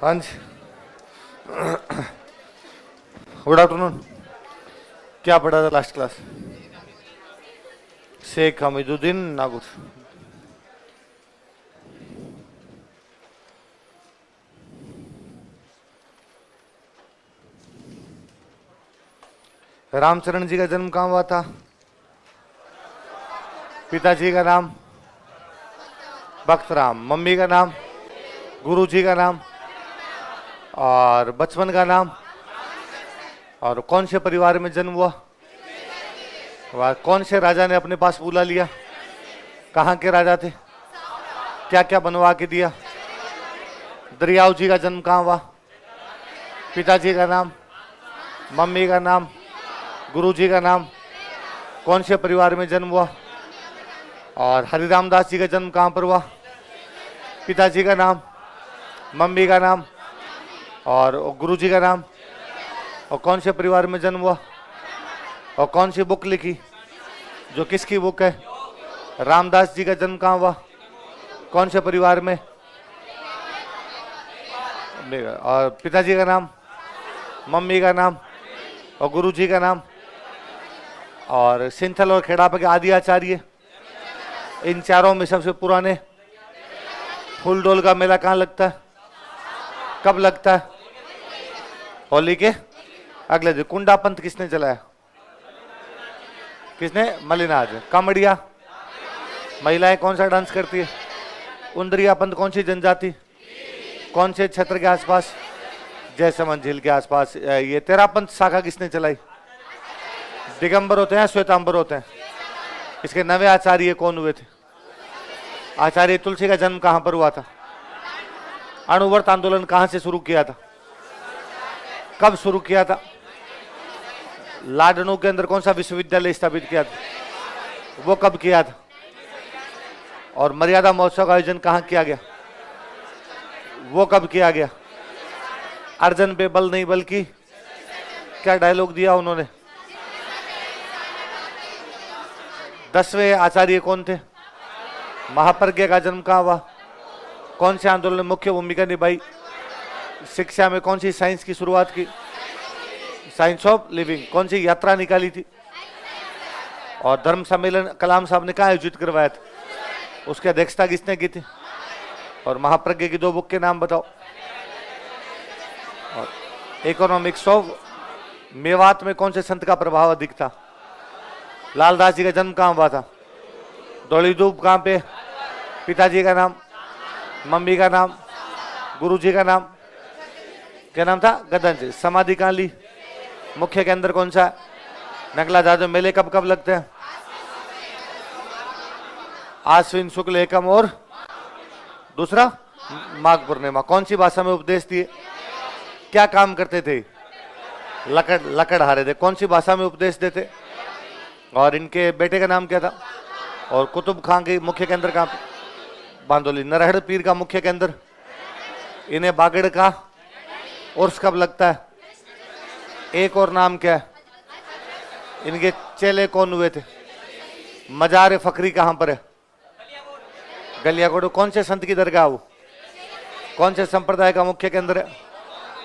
हाँ जी, good afternoon. क्या पढ़ा था लास्ट क्लास? शेख हमीदुद्दीन नागौर। रामचरण जी का जन्म कहाँ हुआ था? पिताजी का नाम बख्तराम, मम्मी का नाम, गुरु जी का नाम और बचपन का नाम, और कौन से परिवार में जन्म हुआ? कौन से राजा ने अपने पास बुला लिया? कहाँ के राजा थे? क्या क्या बनवा के दिया? दरियाव जी का जन्म कहाँ हुआ? पिताजी का नाम, मम्मी का नाम, गुरु जी का नाम, कौन से परिवार में जन्म हुआ? और हरिराम दास जी का जन्म कहाँ पर हुआ? पिताजी का नाम, मम्मी का नाम और गुरु जी का नाम, और कौन से परिवार में जन्म हुआ? और कौन सी बुक लिखी? जो किसकी बुक है? रामदास जी का जन्म कहाँ हुआ? कौन से परिवार में? और पिताजी का नाम, मम्मी का नाम और गुरु जी का नाम, और सिंथल और खेड़ापा के आदि आचार्य। इन चारों में सबसे पुराने फूलडोल का मेला कहाँ लगता है? कब लगता है? होली के अगले दिन। कुंडा पंथ किसने चलाया? किसने? मलिनाज। कामड़िया महिलाएं कौन सा डांस करती है? उंदरिया पंथ कौन सी जनजाति? कौन से क्षेत्र के आसपास? जयसमंद झील के आसपास। ये तेरा पंथ शाखा किसने चलाई? दिगंबर होते हैं, श्वेतांबर होते हैं। इसके नवे आचार्य कौन हुए थे? आचार्य तुलसी का जन्म कहां पर हुआ था? अणुव्रत आंदोलन कहां से शुरू किया था? कब शुरू किया था? लाडनू के अंदर कौन सा विश्वविद्यालय स्थापित किया था? वो कब किया था? और मर्यादा महोत्सव का आयोजन कहां किया गया? वो कब किया गया? अर्जन पे बल नहीं बल्कि क्या डायलॉग दिया उन्होंने? 10वें आचार्य कौन थे? महाप्रज्ञा का जन्म कहाँ हुआ? कौन से आंदोलन में मुख्य भूमिका निभाई? शिक्षा में कौन सी साइंस की शुरुआत की? Science of living. कौन सी यात्रा निकाली थी? और धर्म सम्मेलन कलाम साहब ने कहाँ आयोजित करवाया था? उसकी अध्यक्षता किसने की थी? और महाप्रज्ञा की 2 बुक के नाम बताओ। और इकोनॉमिक्स ऑफ मेवात में कौन से संत का प्रभाव अधिक था? लालदास जी का जन्म कहाँ हुआ था? दौड़ीधूप कहाँ पे? पिताजी का नाम, मम्मी का नाम, गुरु जी का नाम, क्या नाम था? गदन जी। समाधि कहाँ ली? मुख्य के अंदर कौन सा? नगला जादव। मेले कब कब लगते हैं? आश्विन शुक्ल एकम और दूसरा माघ पूर्णिमा। कौन सी भाषा में उपदेश दिए? क्या काम करते थे? लकड़ हारे थे। कौन सी भाषा में उपदेश देते? और इनके बेटे का नाम क्या था? और कुतुब खान के मुख्य केंद्र कहाँ पे? बांदोली। नरहड़ पीर का मुख्य केंद्र? इन्हें बागड़ का उर्स कब लगता है? एक और नाम क्या है? इनके चेले कौन हुए थे? मजार फखरी कहां पर है? गलियाकोट। कौन से संत की दरगाह? वो कौन से संप्रदाय का मुख्य केंद्र है?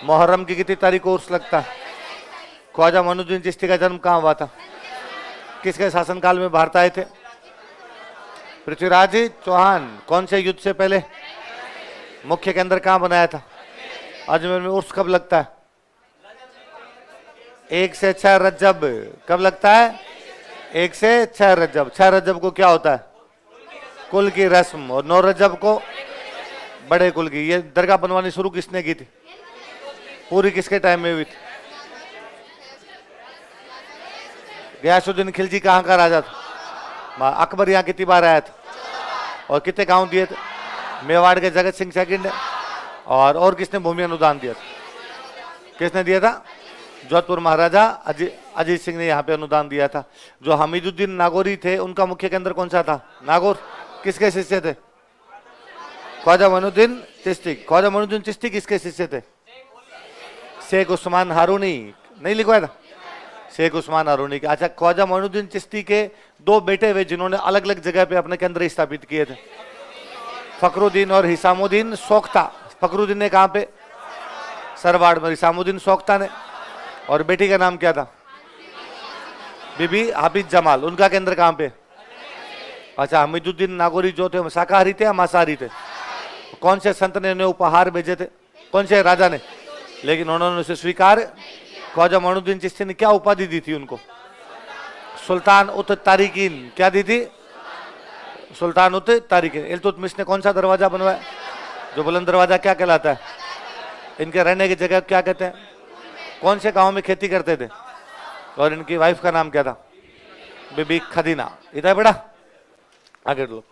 मुहर्रम की कितनी तारीख को उर्स लगता है? ख्वाजा मोइनुद्दीन चिश्ती का जन्म कहाँ हुआ था? किसके शासनकाल में भारत आए थे? पृथ्वीराज चौहान। कौन से युद्ध से पहले मुख्य केंद्र कहाँ बनाया था? अजमेर में। उर्स कब लगता है? 1 से 6 रज्जब। कब लगता है? 1 से 6 रज्जब। 6 रज्जब को क्या होता है? कुल की रस्म। और 9 रज्जब को बड़े कुल की। ये दरगाह बनवानी शुरू किसने की थी? पूरी किसके टाइम में हुई थी? गयासुद्दीन खिलजी कहाँ का राजा था? अकबर यहाँ कितनी बार आया था? और कितने गांव दिए थे? मेवाड़ के जगत सिंह सेकंड ने। और किसने भूमि अनुदान दिया था? किसने दिया था? जोधपुर महाराजा अजीत सिंह ने यहाँ पे अनुदान दिया था। जो हमीदुद्दीन नागौरी थे उनका मुख्य केंद्र कौन सा था? नागौर। किसके शिष्य थे? ख्वाजा मोइनुद्दीन चिश्ती। ख्वाजा मोइनुद्दीन चिश्ती किसके शिष्य थे? शेख उस्मान हारूनी। नहीं लिखवाया था? शेख उस्मान हारूनी के। अच्छा, ख्वाजा मोइनुद्दीन चिश्ती के 2 बेटे हुए जिन्होंने अलग अलग जगह पे अपने केंद्र स्थापित किए थे। फखरुद्दीन और हिसामुद्दीन सोख्ता। फखरुद्दीन ने कहाँ पे? सरवाड़ में इसामुद्दीन सोख्ता ने। और बेटी का नाम क्या था? बीबी हाफिज जमाल। उनका केंद्र कहाँ पे? अच्छा, हमीदुद्दीन नागौरी जो थे शाकाहारी थे या मांसाहारी थे? कौन से संत ने उन्हें उपहार भेजे थे? कौन से राजा ने? लेकिन उन्होंने उसे स्वीकार। ख्वाजा मोइनुद्दीन चिश्ती ने क्या उपाधि दी थी उनको? सुल्तान उत तारिकीन। क्या दी थी? सुल्तान उत तारिकीन। इल्तुतमिश ने कौन सा दरवाजा बनवाया? जो बुलंद दरवाजा क्या कहलाता है? इनके रहने की जगह क्या कहते हैं? कौन से गांव में खेती करते थे? और इनकी वाइफ का नाम क्या था? बीबी खदीना। इतना बड़ा आगे लो।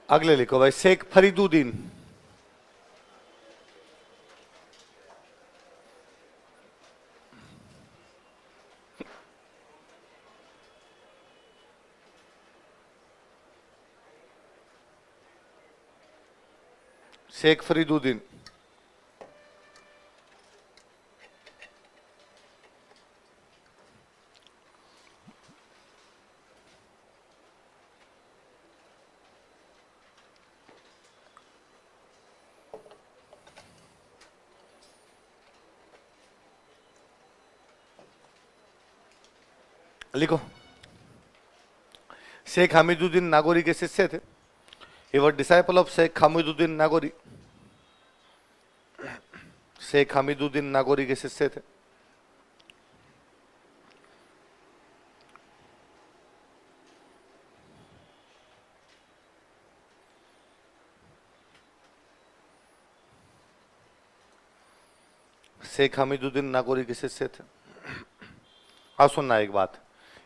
अगले लिखो भाई, शेख फरीदुद्दीन। शेख फरीदुद्दीन। लिखो, शेख हमीदुद्दीन नागौरी के शिष्य थे। He was disciple of Sheikh Hamiduddin Nagauri. Sheikh Hamiduddin Nagauri के शिष्य थे। शेख हमीदुद्दीन नागौरी के शिष्य थे। हाँ, सुनना एक बात,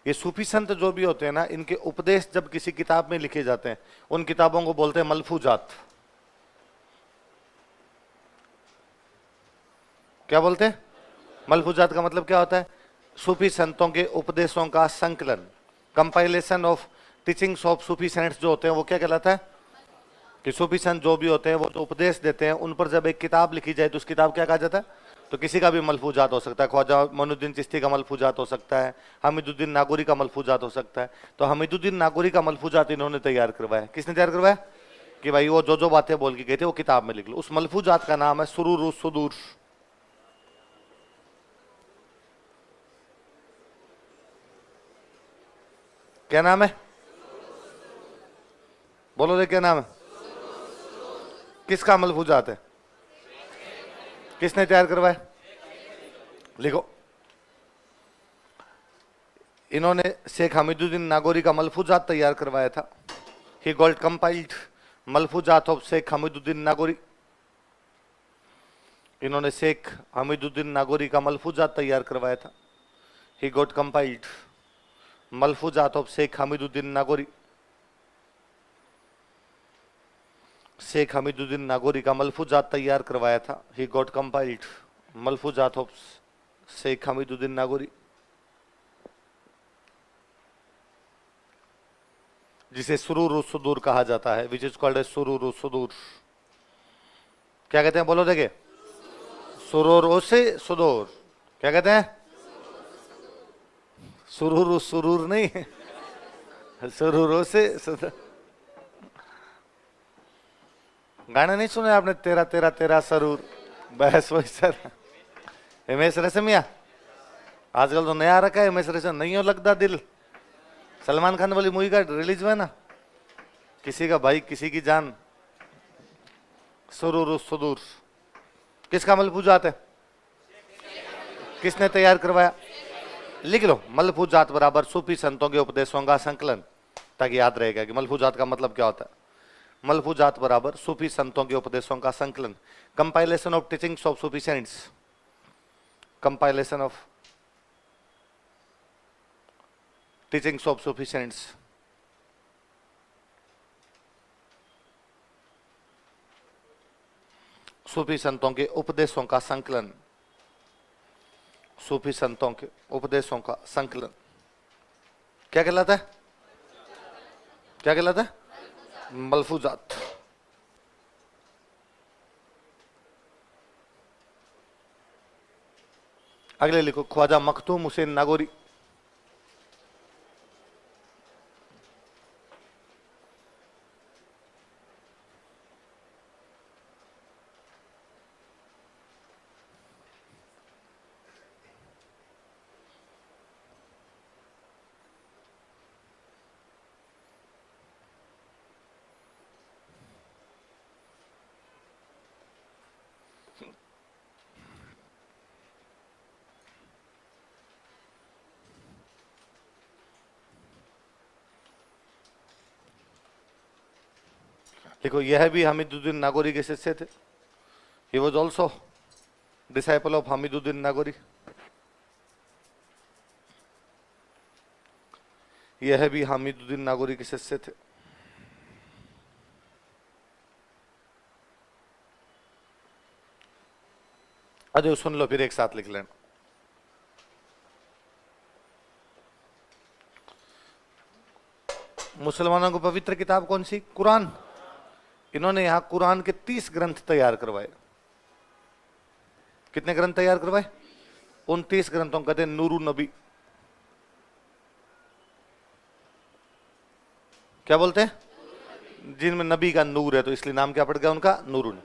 ये सूफी संत जो भी होते हैं ना, इनके उपदेश जब किसी किताब में लिखे जाते हैं, उन किताबों को बोलते हैं मलफूजात। क्या बोलते हैं? मलफूजात का मतलब क्या होता है? सूफी संतों के उपदेशों का संकलन, compilation of teachings of Sufi cents जो होते हैं, वो क्या कहलाता है? कि सूफी संत जो भी होते हैं वो जो उपदेश देते हैं, उन पर जब एक किताब लिखी जाए तो उस किताब क्या कहा जाता है? तो किसी का भी मलफूजात हो सकता है। ख्वाजा मोइनुद्दीन चिश्ती का मलफूजात हो सकता है, हमीदुद्दीन नागौरी का मलफूजात हो सकता है। तो हमीदुद्दीन नागौरी का मलफूजात इन्होंने तैयार करवाया। किसने तैयार करवाया? कि भाई वो जो जो बातें बोल के गए थे वो किताब में लिख लो। उस मलफूजात का नाम है सुरूर सुदूर। क्या नाम है? बोलो रे, क्या नाम है? किसका मलफूजात है? किसने तैयार करवाया? लिखो, इन्होंने शेख हमीदुद्दीन नागौरी का मलफूजात तैयार करवाया था। He got compiled malfuzat of Sheikh Hamiduddin Nagauri. इन्होंने शेख हमीदुद्दीन नागौरी का मलफूजात तैयार करवाया था। He got compiled malfuzat of Sheikh Hamiduddin Nagauri. Sheikh Hamiduddin Nagauri का मलफूजात तैयार करवाया था। He got compiled malfuzat of Sheikh Hamiduddin Nagauri, जिसे सुरूर सुदूर कहा जाता है, विच इज कॉल्ड एज सुरूर सुदूर। क्या कहते हैं? बोलो देखे, सुरूर से सुदूर। क्या कहते हैं? सुरूर सुरूर नहीं, सुरूर से सुदूर। गाना नहीं सुने आपने? तेरा तेरा तेरा सरूर, बहस वही सर। हिमेश रेशमिया आजकल तो नया रखा है। हिमेश रेशम नहीं हो लगता दिल। सलमान खान वाली मूवी का रिलीज हुआ ना, किसी का भाई किसी की जान। सुरूर सुदूर किसका मलफूजात है? किसने तैयार करवाया? लिख लो, मलफूजात बराबर सूफी संतों के उपदेशों का संकलन, ताकि याद रहेगा कि मलफूजात का मतलब क्या होता है। मलफूजात बराबर सूफी संतों के उपदेशों का संकलन, compilation of teachings of Sufi saints, compilation of teachings of Sufi saints. सूफी संतों के उपदेशों का संकलन, सूफी संतों के उपदेशों का संकलन। क्या कहलाता है? क्या कहलाता है? मलफूजात। अगले लिखो, ख्वाजा मखदूम हुसैन नागौरी। देखो, यह भी हमीदुद्दीन नागौरी के शिष्य थे। He was also disciple of Hamiduddin Nagauri. यह भी हमीदुद्दीन नागौरी के शिष्य थे। अरे सुन लो, फिर एक साथ लिख लेना। मुसलमानों को पवित्र किताब कौन सी? कुरान। इन्होंने यहां कुरान के 30 ग्रंथ तैयार करवाए। कितने ग्रंथ तैयार करवाए? 29 ग्रंथों को कहते हैं नूरू नबी। क्या बोलते हैं? जिनमें नबी का नूर है, तो इसलिए नाम क्या पड़ गया उनका? नूरुन।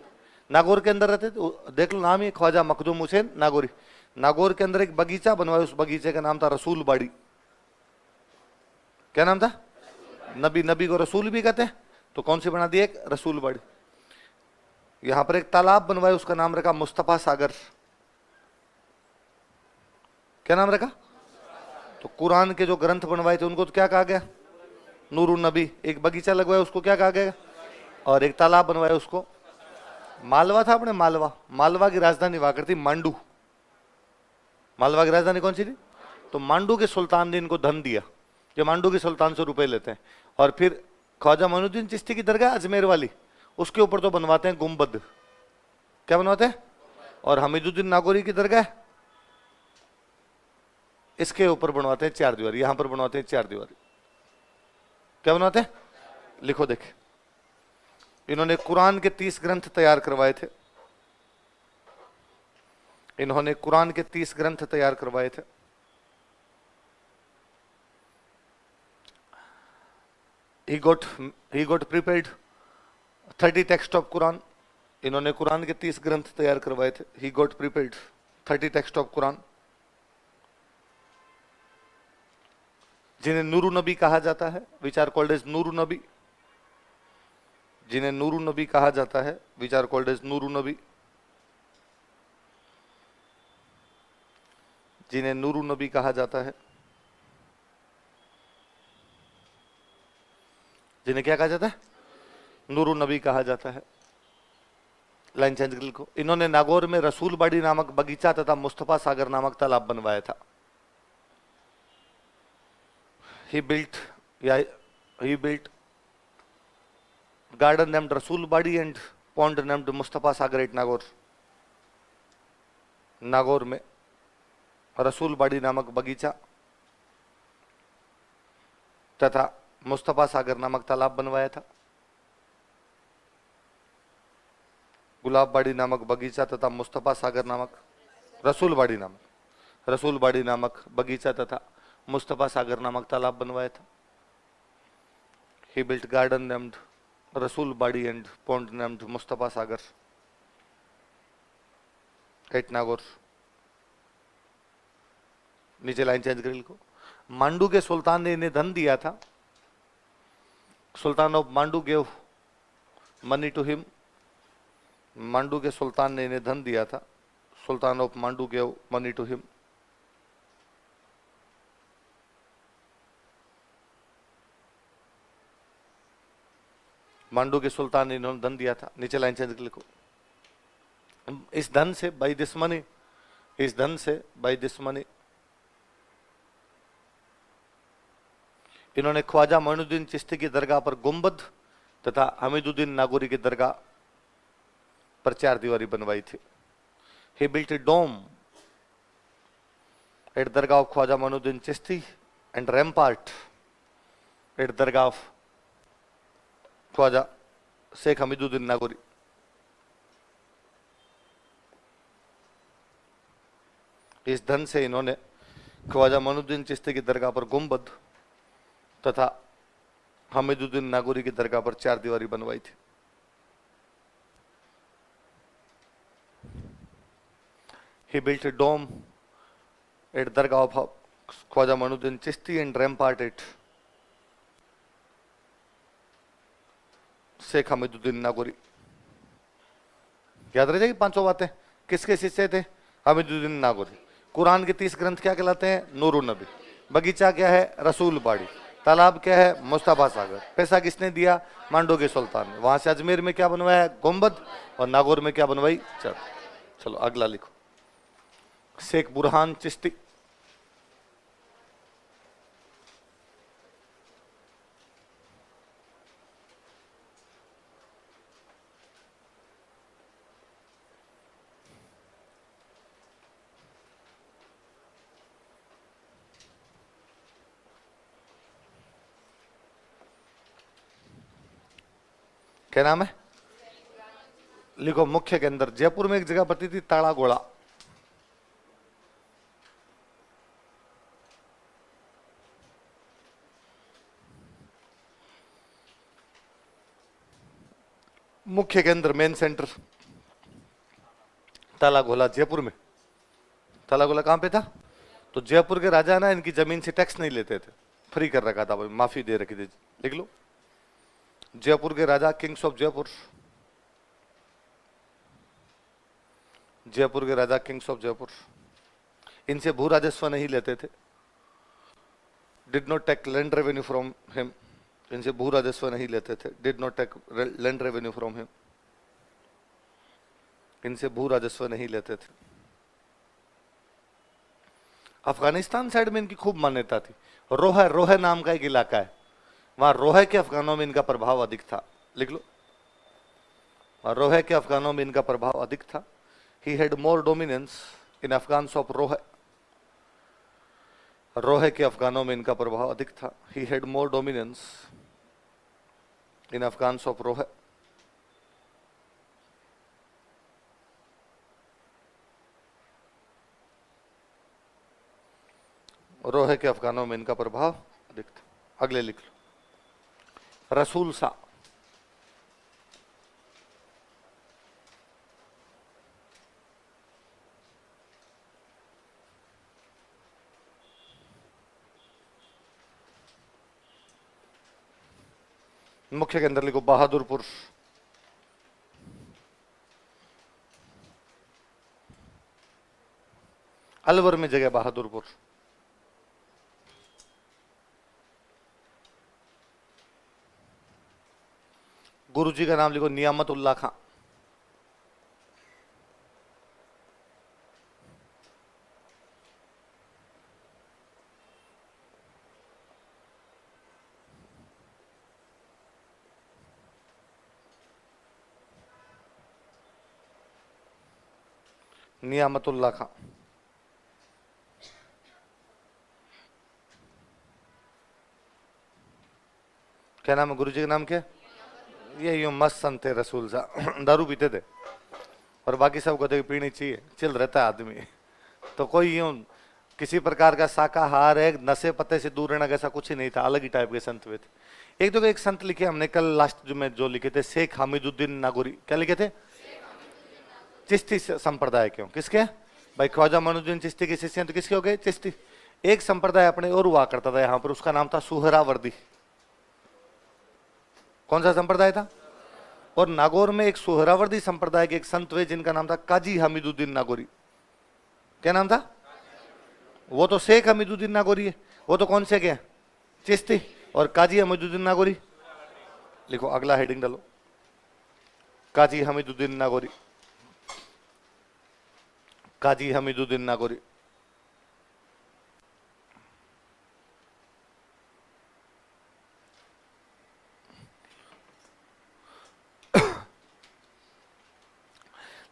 नागौर के अंदर रहते थे, देख लो नाम ही, ख्वाजा मखदूम हुसैन नागौरी। नागौर के अंदर एक बगीचा बनवाया, उस बगीचे का नाम था रसूल बाड़ी। क्या नाम था? नबी। नबी को रसूल भी कहते हैं, तो कौन सी बना दी? एक रसूल बाड़ी। यहां पर एक तालाब बनवाया, उसका नाम रखा मुस्तफा सागर। क्या नाम रखा? तो कुरान के जो ग्रंथ बनवाए थे उनको तो क्या कहा गया? नूरुन नबी। एक बगीचा लगवाया, उसको क्या कहा गया? और एक तालाब बनवाया, उसको मालवा था अपने, मालवा। मालवा की राजधानी हुआ करती मांडू। मालवा की राजधानी कौन सी थी? तो मांडू के सुल्तान ने इनको धन दिया। जो मांडू के सुल्तान से रुपए लेते हैं, और फिर ख्वाजा मोइनुद्दीन चिश्ती की दरगाह अजमेर वाली, उसके ऊपर तो बनवाते हैं गुम्बद। क्या बनवाते हैं? और हमीदुद्दीन नागौरी की दरगाह, इसके ऊपर बनवाते हैं 4 दीवारी। यहां पर बनवाते हैं 4 दीवारी। क्या बनवाते हैं? लिखो देखे। इन्होंने कुरान के 30 ग्रंथ तैयार करवाए थे। इन्होंने कुरान के 30 ग्रंथ तैयार करवाए थे। He got prepared 30 text of Quran. इन्होंने कुरान के 30 ग्रंथ तैयार करवाए थे। He got prepared 30 text of Quran, जिन्हें नूरू नबी कहा जाता है, which are called as Nuru Nabi. जिन्हें नूरू नबी कहा जाता है, which are called as Nuru Nabi. जिन्हें नूरू नबी कहा जाता है, जिन्हें क्या कहा जाता है? नूरू नबी कहा जाता है। लाइन चेंज कर लिखो। इन्होंने नागौर में रसूल बाड़ी नामक बगीचा तथा मुस्तफा सागर नामक तालाब बनवाया था। He built garden named Rasool Badi and pond named Mustafa Sagar at Nagaur। Nagaur में रसूल बाड़ी नामक बगीचा तथा मुस्तफा सागर नामक तालाब बनवाया था। गुलाब बाड़ी नामक बगीचा तथा मुस्तफा सागर नामक, रसूल बाड़ी नामक बगीचा तथा मुस्तफा सागर नामक तालाब बनवाया था। He built garden named रसूल बाड़ी and pond named Mustafa Sagar at Nagaur. नीचे लाइन चेंज कर लिखो। मांडू के सुल्तान ने इन्हें धन दिया था। Sultan of Mandu gave money to him. Mandu के सुल्तान ने इन्हें धन दिया था। Sultan of Mandu gave money to him. Mandu के सुल्तान ने इन्होंने धन दिया था। नीचे लाइन चेंज कर लिखो। इस धन से, बाई दिस मनी, इस धन से, बाई दिस मनी, इन्होंने ख्वाजा मोइनुद्दीन चिश्ती की दरगाह पर गुंबद तथा हमीदुद्दीन नागौरी की दरगाह पर 4 दीवारी बनवाई थी। He built a dome at dargah of Khwaja Moinuddin Chishti and rampart at dargah of Khwaja Sheikh Hamiduddin Nagauri. इस धन से इन्होंने ख्वाजा मोइनुद्दीन चिश्ती की दरगाह पर गुंबद तथा हमीदुद्दीन नागौरी की दरगाह पर 4 दीवारी बनवाई थी। He built a dome at Dargah of Khwaja Moinuddin Chishti and rampart at Sheikh Hamiduddin Nagauri. याद रह जाएगी पांचों बातें। किसके शिष्य थे? हमीदुद्दीन नागौरी। कुरान के 30 ग्रंथ क्या कहलाते हैं? नूरुन नबी। बगीचा क्या है? रसूल बाड़ी। तालाब क्या है? मुस्तफा सागर। पैसा किसने दिया? मांडो के सुल्तान ने। वहां से अजमेर में क्या बनवाया? गुंबद। और नागौर में क्या बनवाई? चर्च। चलो अगला लिखो। शेख बुरहान चिश्ती। क्या नाम है? लिखो। मुख्य के अंदर जयपुर में एक जगह पड़ती थी ताड़ा गोड़ा। मुख्य के अंदर मेन सेंटर ताला गोला जयपुर में। ताला गोला कहां पे था? तो जयपुर के राजा ना इनकी जमीन से टैक्स नहीं लेते थे, फ्री कर रखा था, माफी दे रखी थी। लिख लो। जयपुर के राजा किंग्स ऑफ जयपुर। जयपुर के राजा किंग्स ऑफ जयपुर इनसे भू राजस्व नहीं लेते थे। Did not take land revenue from him. इनसे भू राजस्व नहीं लेते थे। Did not take land revenue from him. इनसे भू राजस्व नहीं लेते थे। अफगानिस्तान साइड में इनकी खूब मान्यता थी। रोह रोह नाम का एक इलाका है, वहां रोह के अफगानों में इनका प्रभाव अधिक था। लिख लो। रोह के अफगानों में इनका प्रभाव अधिक था। He had more dominance in Afghans of Roh. Roh के अफगानों में इनका प्रभाव अधिक था। He had more dominance in Afghans of Roh. Roh के अफगानों में इनका प्रभाव अधिक था। अगले लिख लो। रसूल सा। मुख्य के अंदर लिखो बहादुरपुर। अलवर में जगह बहादुरपुर। गुरुजी का नाम लिखो नियामतुल्लाह खां। नियामतुल्लाह खां। क्या नाम है गुरुजी का? नाम क्या? ये यूं मस्त संत थे रसूल साहब। दारू पीते थे और बाकी सब कहते पीनी चाहिए, चिल रहता है आदमी। तो कोई यूं किसी प्रकार का शाकाहार है, नशे पत्ते से दूर रहना, ऐसा कुछ ही नहीं था। अलग ही टाइप के संत हुए थे। एक तो एक संत लिखे हमने कल लास्ट में जो लिखे थे, शेख हमीदुद्दीन नागौरी। क्या लिखे थे? चिश्ती संप्रदाय के। किसके? भाई ख्वाजा मोइनुद्दीन चिश्ती के शिष्य हैं, तो किसके हो गए? चिश्ती। एक संप्रदाय अपने और हुआ करता था यहाँ पर, उसका नाम था सुहरावर्दी। कौन सा संप्रदाय था? और नागौर में एक सुहरावर्दी संप्रदाय के एक संत हुए जिनका नाम था काजी हमीदुद्दीन नागौरी। क्या नाम था? वो तो शेख हमीदुद्दीन नागौरी है, वो तो कौन से के? चिश्ती। और काजी हमीदुद्दीन नागौरी। लिखो। अगला हेडिंग डालो। काजी हमीदुद्दीन नागौरी। काजी हमीदुद्दीन नागौरी।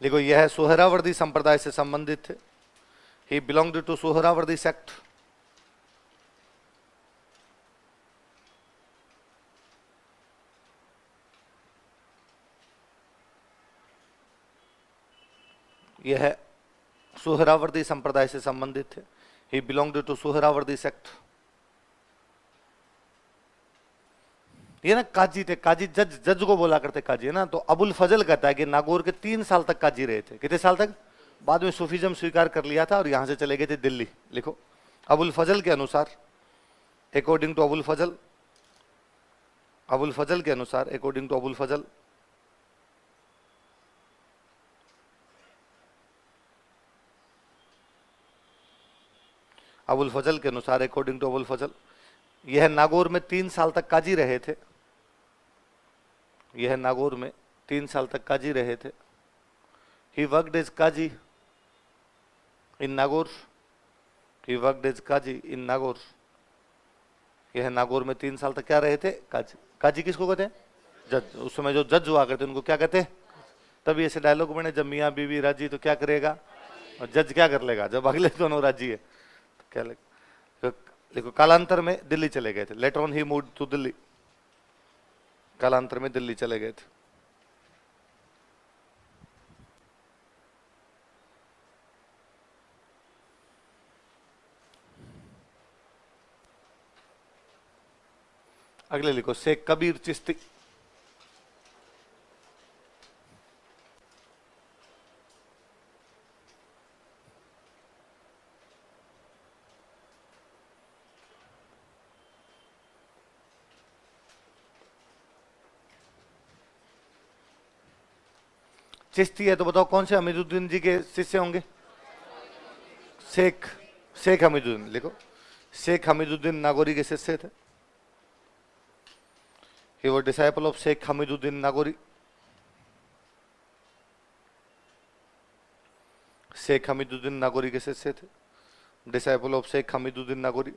देखो यह सुहरावर्दी संप्रदाय से संबंधित थे। ही बिलोंग्ड टू सुहरावर्दी सेक्ट। यह है सुहरावर्दी संप्रदाय से संबंधित थे। ही बिलोंग्ड टू सुहरावर्दी सेक्ट। ये ना काजी थे, काजी जज, जज को बोला करते काजी, है ना। तो अबुल फजल कहता है कि नागौर के 3 साल तक काजी रहे थे। कितने साल तक? बाद में सूफीजम स्वीकार कर लिया था और यहां से चले गए थे दिल्ली। लिखो, अबुल फजल के अनुसार, अकॉर्डिंग टू अबुल फजल, अबुल फजल के अनुसार, अकॉर्डिंग टू अबुल फजल, अबुल फजल के अनुसार, अकॉर्डिंग टू अबुल फजल, यह नागौर में 3 साल तक काजी रहे थे। यह नागौर में 3 साल तक काजी रहे थे। He worked as qazi in Nagaur. He worked as qazi in Nagaur. यह नागौर में 3 साल तक क्या रहे थे? काजी। काजी किसको कहते हैं? जज। उस समय जो जज हुआ करते उनको क्या कहते हैं? तभी ऐसे डायलॉग बने, जब मियाँ बीवी राजी तो क्या करेगा, और जज क्या कर लेगा जब अगले दोनों राजी है तो क्या लेगा। देखो, कालांतर में दिल्ली चले गए थे। Later on he moved to Delhi. कालांतर में दिल्ली चले गए थे। अगले लिखो, शेख कबीर चिश्ती। चिश्ती है तो बताओ कौन से हमीदुद्दीन जी के शिष्य होंगे? शेख, शेख हमीदुद्दीन। लिखो, शेख हमीदुद्दीन नागौरी के शिष्य थे। He was disciple of Sheikh Hamiduddin Nagori. Sheikh Hamiduddin Nagauri के शिष्य थे। Disciple of Sheikh Hamiduddin Nagauri.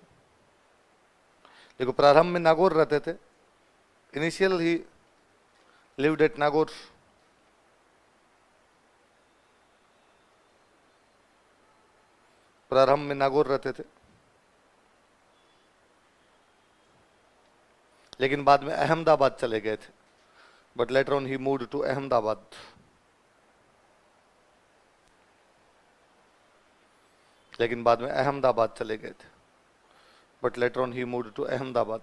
देखो, प्रारंभ में नागौर रहते थे। Initial he lived at Nagaur. प्रारंभ में नागौर रहते थे, लेकिन बाद में अहमदाबाद चले गए थे। But later on he moved to Ahmedabad. लेकिन बाद में अहमदाबाद चले गए थे। But later on he moved to Ahmedabad.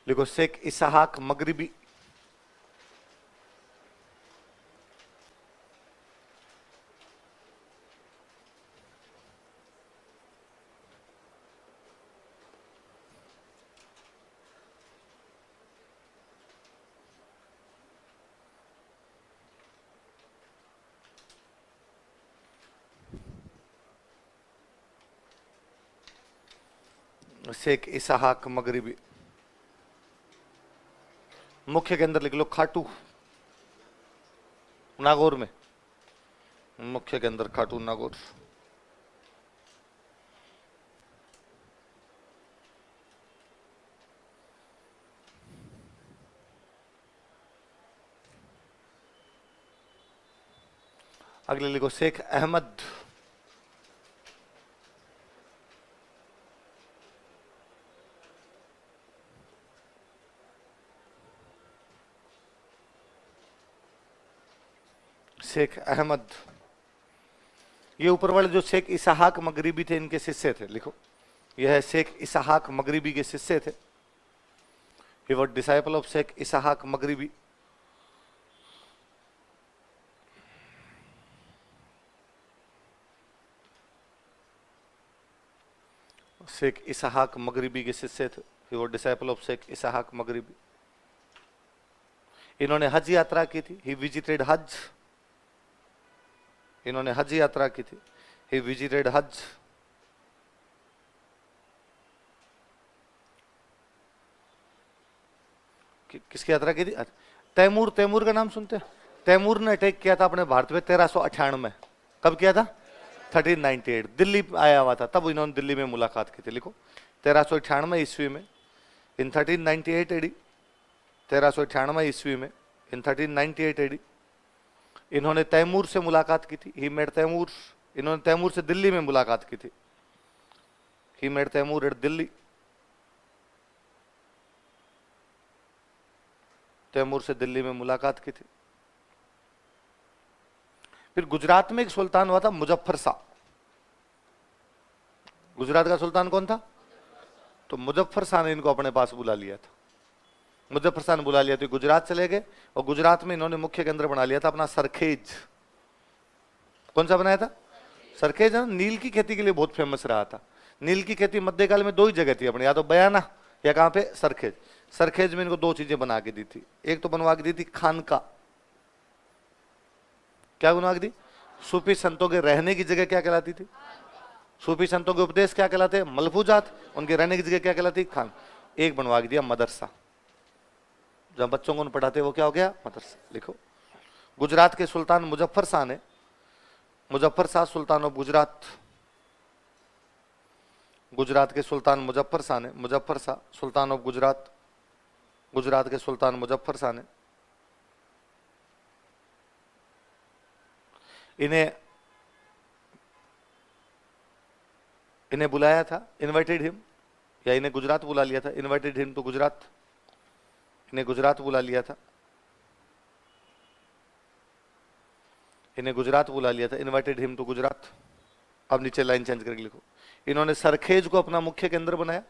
लिखो, शेख इसहाक मगरिबी। शेख इसहाक मगरिबी। मुख्य के अंदर लिख लो खाटू, नागौर में। मुख्य के अंदर खाटू, नागौर। अगले लिखो, शेख अहमद। शेख अहमद। ये ऊपर वाले जो शेख इसहाक मगरिबी थे, इनके शिष्य थे। लिखो, यह है शेख इसहाक मगरिबी के शिष्य थे। He was disciple of Sheikh Ishaq Maghribi. Sheikh Ishaq Maghribi के शिष्य थे। He was disciple of Sheikh Ishaq Maghribi. इन्होंने हज यात्रा की थी। ही विजिटेड हज। इन्होंने हज यात्रा की थी। ही विजिटेड हज। किसकी यात्रा की थी? तैमूर। तैमूर का नाम सुनते हैं? तैमूर ने अटैक किया था अपने भारत में 1398 में। कब किया था? 1398। दिल्ली आया हुआ था, तब इन्होंने दिल्ली में मुलाकात की थी। लिखो, 1398 ईस्वी में, इन 1398 एडी, 1398 ईस्वी में, इन 1398 एडी, इन्होंने तैमूर से मुलाकात की थी। He met Timur. इन्होंने तैमूर से दिल्ली में मुलाकात की थी। He met Timur at Delhi. Timur से दिल्ली में मुलाकात की थी। फिर गुजरात में एक सुल्तान हुआ था मुजफ्फर शाह। गुजरात का सुल्तान कौन था? तो मुजफ्फर शाह ने इनको अपने पास बुला लिया था। मुजफ्फर शाह ने बुला लिया तो गुजरात चले गए और गुजरात में इन्होंने मुख्य केंद्र बना लिया था अपना सरखेज। कौन सा बनाया था? सरखेज है ना, नील की खेती के लिए बहुत फेमस रहा था। नील की खेती मध्यकाल में दो ही जगह थी अपने, या तो बयाना या कहां पे, सरखेज। सरखेज में इनको दो चीजें बना के दी थी। एक तो बनवा के दी थी खानका। क्या बनवा के दी? सूफी संतों के रहने की जगह क्या कहलाती थी? सूफी संतों के उपदेश क्या कहलाते? मलफूजात। उनके रहने की जगह क्या कहलाती? खान। एक बनवा के दिया मदरसा, जब बच्चों को पढ़ाते वो क्या हो गया? मदरसा। लिखो, गुजरात के सुल्तान मुजफ्फर शाह ने, मुजफ्फर शाह सुल्तान ऑफ गुजरात, गुजरात के सुल्तान मुजफ्फर शाह ने, मुजफ्फर शाह सुल्तान ऑफ गुजरात, गुजरात के सुल्तान मुजफ्फर शाह ने इन्हें बुलाया था, इनवाइटेड हिम, या इन्हें गुजरात बुला लिया था। इनवाइटेड हिम तो गुजरात, इन्हें गुजरात बुला लिया था, इन्हें गुजरात बुला लिया था। Invited him to Gujarat. अब नीचे लाइन चेंज करके लिखो, इन्होंने सरखेज को अपना मुख्य केंद्र बनाया।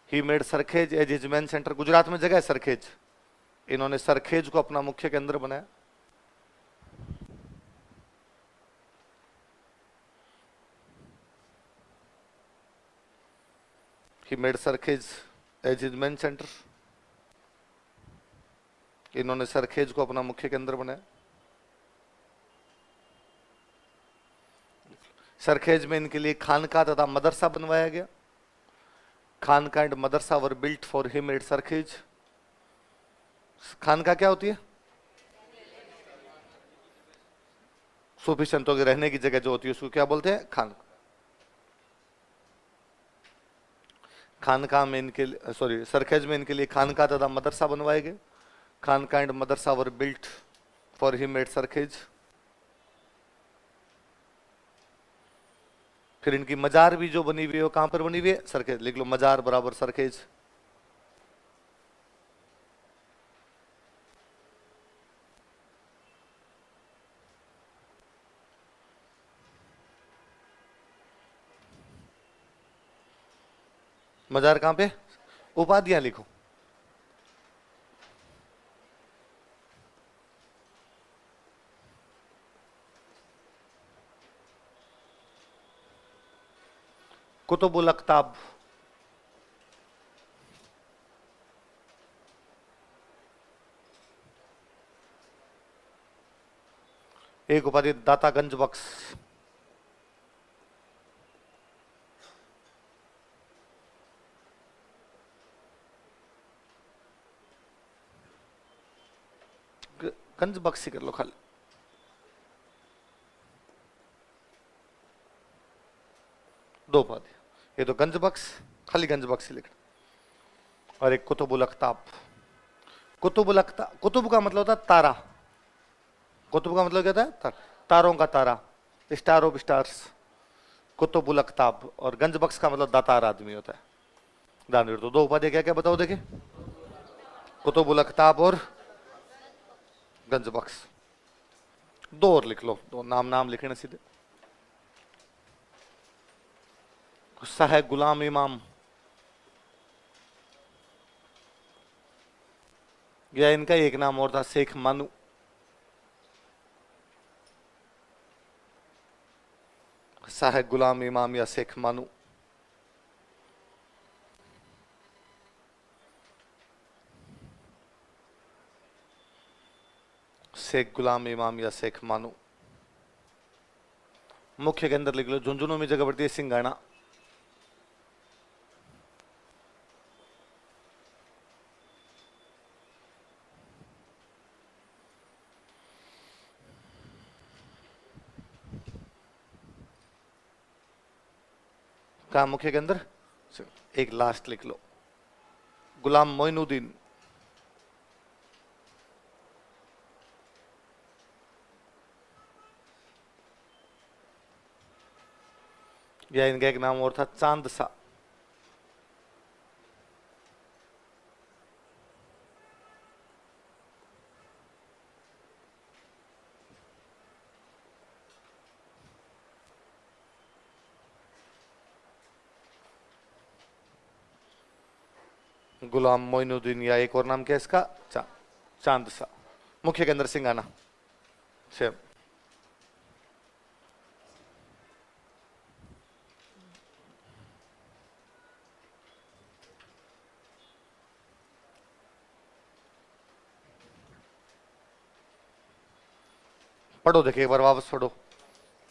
He made Sarkhej as his main centre. Gujarat में जगह है सरखेज, इन्होंने सरखेज को अपना मुख्य केंद्र बनाया। He made Sarkhej as his main centre, इन्होंने सरखेज को अपना मुख्य केंद्र बनाया। सरखेज में इनके लिए खानका तथा मदरसा बनवाया गया। Khanqah and madrasa were built for him at Sarkhej. खानका क्या होती है? सूफी संतों के रहने की जगह जो होती है उसको क्या बोलते हैं? खानका। खानका में इनके, सॉरी, सरखेज में इनके लिए खानका तथा मदरसा बनवाए गए। Khanqah and madrasa were built for him at Sarkhej. फिर इनकी मजार भी जो बनी हुई है वो कहां पर बनी हुई है? सरखेज। लिख लो, मजार बराबर सरखेज। मजार कहां पे? उपाधियां लिखो, कुतुबुल अख्ताब, एक उपाधि दाता गंज बख्श। गंज बख्श ही कर लो खाली। दो उपाधि, ये तो गंज बख्श, खाली गंज बख्श ही लिखना। और एक कुतुबुल अख्ताब। कुतुबुल अख्ताब, कुतुब का मतलब होता है तारा। कुतुब का मतलब क्या होता है? तारों का तारा, स्टार ऑफ स्टार्स, कुतुबुल अख्ताब। और गंज बख्श का मतलब दातार आदमी होता है, दानवीर। तो दो उपाधि क्या क्या बताओ देखिए? कुतुबुल अख्ताब और गंज बख्श। दो और लिख लो, दो नाम नाम लिखने सीधे। गुस्सा है गुलाम इमाम, या इनका एक नाम और था शेख मानू। गुस्सा है गुलाम इमाम या शेख मानू। शेख गुलाम इमाम या शेख मानू। मुख्य के अंदर लिख लो, झुंझुनू में जगह पड़ती है सिंगाना। कहा मुख्य के अंदर? एक लास्ट लिख लो, गुलाम मोइनुद्दीन। या इनका एक नाम और था चांद सा। गुलाम मोइनुद्दीन, या एक और नाम क्या है इसका, चांद सा। मुख्य केंद्र सिंगाना से। पढ़ो, देखिए एक बार वापस पढ़ो,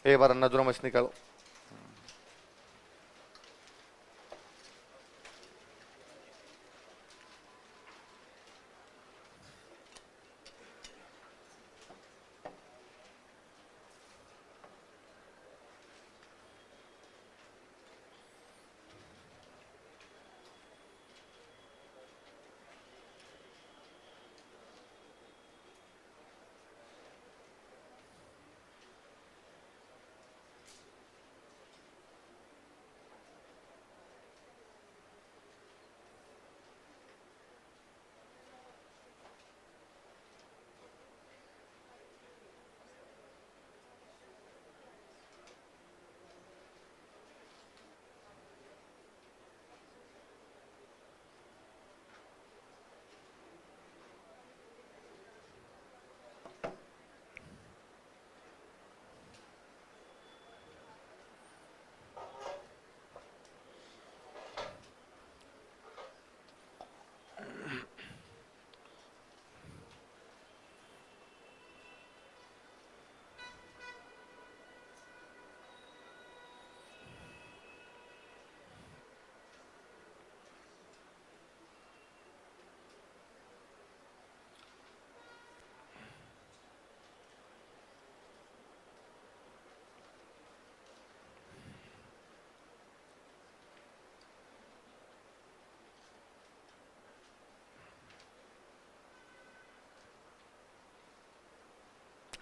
एक बार नजरों में से निकालो।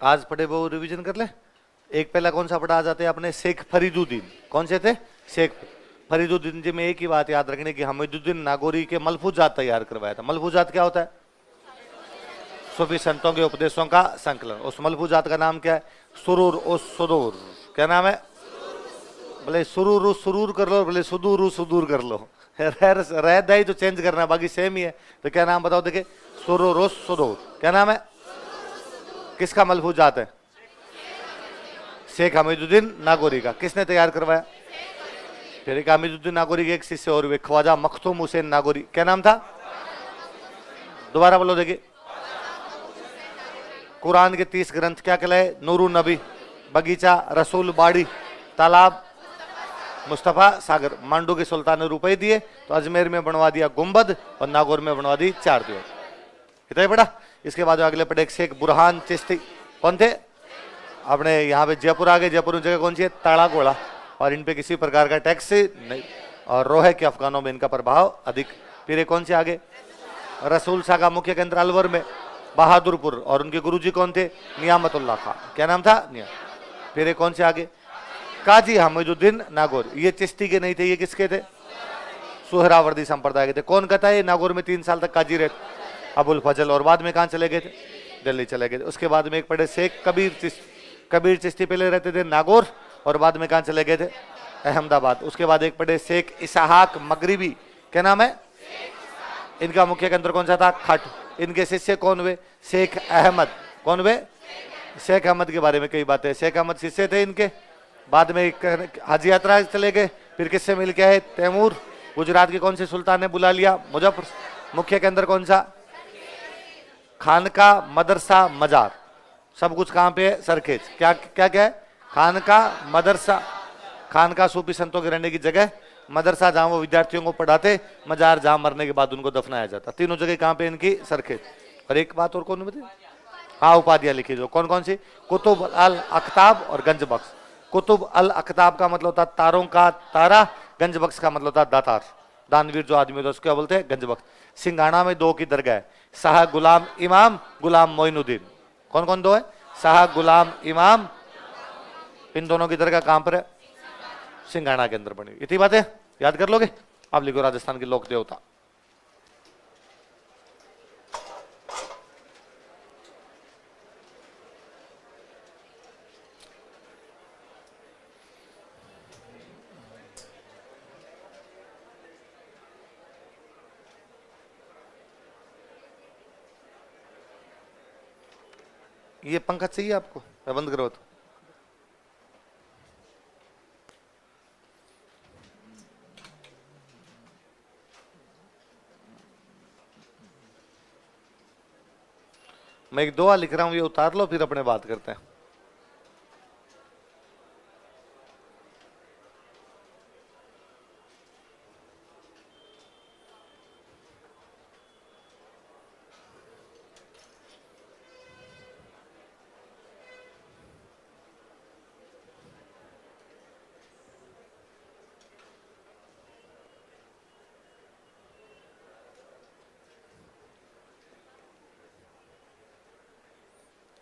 आज पढ़े वो रिवीजन कर ले। एक पहला कौन सा पढ़ा आ जाते आपने, शेख फरीदुद्दीन। कौन से थे? शेख फरीदुद्दीन जी में एक ही बात याद रखने की, हमीदुद्दीन नागौरी के मलफूजात तैयार करवाया था। मलफूजात क्या होता है? सूफी संतों के उपदेशों का संकलन। उस मलफूजात का नाम क्या है? सुरूर उस सुदूर। क्या नाम है? भले सुरूर सुरूर कर लो, भले सुदूर सुदूर कर लो, रह दही तो चेंज करना, बाकी सेम ही है। तो क्या नाम बताओ, देखिए सुरूर उस सुदूर। क्या नाम है? किसका मलफूजात है? शेख हमीदुद्दीन नागौरी का। किसने तैयार करवाया? फिर एक हमीदुद्दीन नागौरी के एक शिष्य और हुए, ख्वाजा मखदूम हुसैन नागौरी। क्या नाम था? दोबारा बोलो, देखिए। कुरान के 30 ग्रंथ क्या कहलाए? नूरुन नबी, बगीचा, रसूल बाड़ी, तालाब, मुस्तफा सागर। मांडू के सुल्तान ने रुपए दिए तो अजमेर में बनवा दिया गुंबद और नागौर में बनवा दी 4 दीवार। कितना बड़ा। इसके बाद अगले पढ़े शेख बुरहान चिश्ती। कौन थे? अपने यहाँ पे जयपुर आ गए। जयपुर में जगह कौन सी है? ताड़ा गोड़ा। और इन पे किसी प्रकार का टैक्स नहीं, और रोहे के अफगानों में इनका प्रभाव अधिक। फिर ये कौन से आगे? रसूल शाह का मुख्य केंद्र अलवर में, बहादुरपुर। और उनके गुरुजी कौन थे? नियामतुल्लाह खां। क्या नाम था? फिर ये कौन से आगे? काजी हमीदुद्दीन नागौर। ये चिश्ती के नहीं थे, ये किसके थे? सुहरावर्दी संप्रदाय के थे। कौन कहता है? नागौर में 3 साल तक काजी रहे, अबुल फजल। और बाद में कहाँ चले गए थे? दिल्ली चले गए थे। उसके बाद में एक पढ़े शेख कबीर चिश्ती। कबीर चिश्ती पहले रहते थे नागौर और बाद में कहाँ चले गए थे? अहमदाबाद। उसके बाद एक पढ़े शेख इसहाक मगरिबी। क्या नाम है? इनका मुख्य केंद्र कौन सा था? खट। इनके शिष्य कौन हुए? शेख अहमद। कौन हुए? शेख अहमद के बारे में कई बातें। शेख अहमद शिष्य थे इनके। बाद में हज यात्रा चले गए। फिर किससे मिल के आए? तैमूर। गुजरात के कौन से सुल्तान ने बुला लिया? मुजफ्फर। मुख्य केंद्र कौन सा? खानका, मदरसा, मजार। सब कुछ कहाँ पे है? सरखेज। क्या क्या क्या है? खानका, मदरसा। खानका सूफी संतों के रहने की जगह, मदरसा जहाँ वो विद्यार्थियों को पढ़ाते, मजार जहाँ मरने के बाद उनको दफनाया जाता। तीनों जगह कहाँ पे इनकी? सरखेज। और एक बात और कौन बताए? हाँ, उपाधियां लिखी जो कौन कौन सी? कुतुब अल अख्ताब और गंज बख्श। कुतुब अल अख्ताब का मतलब होता तारों का तारा, गंज बख्श का मतलब होता दातार, दानवीर जो आदमी होता है उसको क्या बोलते हैं? गंज बख्श। सिंघाना में 2 की दरगाह है, शाह गुलाम इमाम, गुलाम मोइनुद्दीन। कौन कौन 2 है? शाह गुलाम इमाम। इन दोनों की दरगाह कहां पर है? सिंघाना के अंदर बनी। इतनी बातें याद कर लोगे? आप लिखो राजस्थान के लोक देवता। ये पंखा चाहिए आपको, मैं बंद करो तो। मैं एक दुआ लिख रहा हूं, ये उतार लो, फिर अपने बात करते हैं।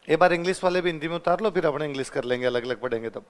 एक बार इंग्लिश वाले भी हिंदी में उतार लो, फिर अपने इंग्लिश कर लेंगे, अलग अलग पढ़ेंगे तब।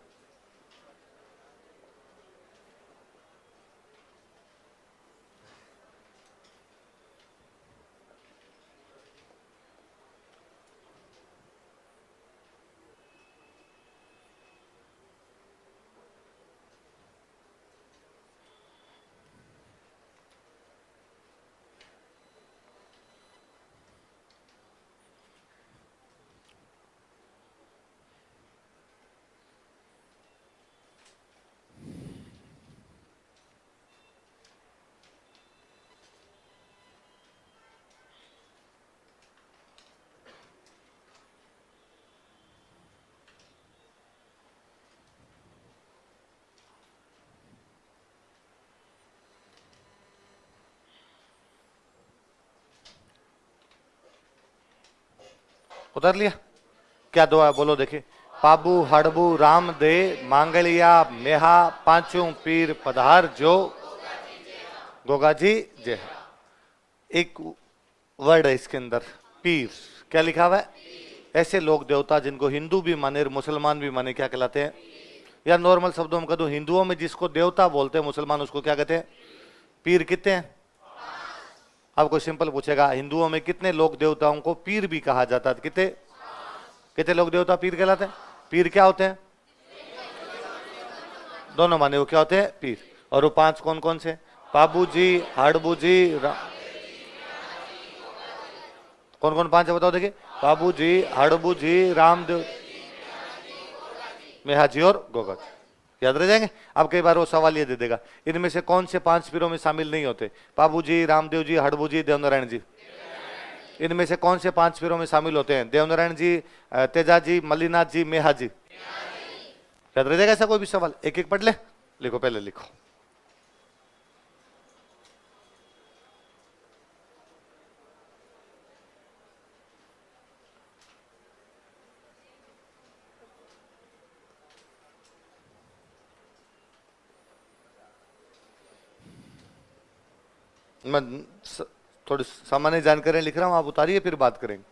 उतार लिया? क्या दुआ है बोलो देखिए। पाबू हड़बू राम दे मांगलिया मेहा पांचू पीर पधार जो गोगा जी जय। एक वर्ड है इसके अंदर, पीर। क्या लिखा हुआ है? ऐसे लोग देवता जिनको हिंदू भी माने और मुसलमान भी माने, क्या कहलाते हैं? या नॉर्मल शब्दों में कह दो, हिंदुओं में जिसको देवता बोलते हैं, मुसलमान उसको क्या कहते हैं? पीर। कितने हैं? अब कोई सिंपल पूछेगा हिंदुओं में कितने लोग देवताओं को पीर भी कहा जाता है? कितने कितने लोग देवता पीर कहलाते हैं? पीर क्या होते हैं? दोनों माने वो क्या होते हैं? पीर। और वो पांच कौन कौन से? पाबू जी, हाड़बू जी, कौन कौन पांच है बताओ देखिए। बाबू जी, हड़बू जी, रामदेव, मेहा जी और गोगा जी। याद रह जाएंगे? अब कई बार वो सवाल ये दे देगा, इनमें से कौन से पांच पीरों में शामिल नहीं होते? बाबू जी, रामदेव जी, हड़बू जी, देवनारायण जी। इनमें से कौन से पांच पीरों में शामिल होते हैं? देवनारायण जी, तेजा जी, मल्लीनाथ जी, मेहा जी। याद रह जाएगा? ऐसा कोई भी सवाल एक एक पढ़ ले। लिखो, पहले लिखो। मैं थोड़ी सामान्य जानकारी लिख रहा हूं, आप उतारिए फिर बात करेंगे।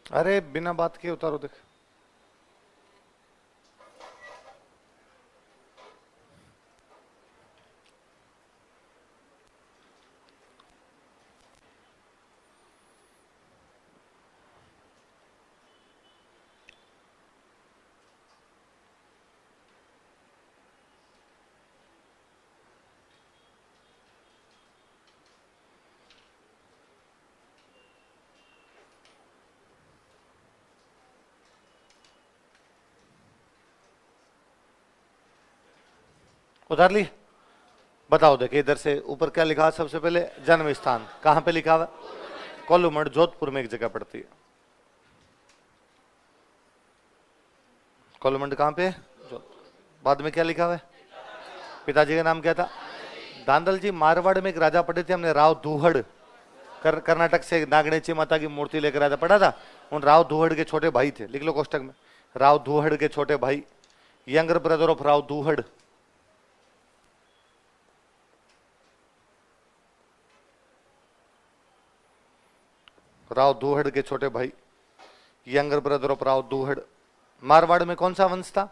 अरे बिना बात के उतारो देख। उतार ली। बताओ देखिए इधर से ऊपर क्या लिखा है सबसे पहले, जन्म स्थान कहां पे लिखा हुआ? कोल्लूमठ, जोधपुर में एक जगह पड़ती है। कोल्लूमठ कहां पे? बाद में क्या लिखा हुआ है? पिताजी का नाम क्या था? दांदल जी। मारवाड़ में एक राजा पढ़े थे हमने, राव धूहड़। कर्नाटक से नागणेची माता की मूर्ति लेकर आया था, पढ़ा था। उन राव धूहड़ के छोटे भाई थे, लिख लो कोष्टक में, राव धूहड़ के छोटे भाई, younger brother of Rao Dhuhad. Rao Dhuhad के छोटे भाई, younger brother of Rao Dhuhad. Marwar में कौन सा वंश था?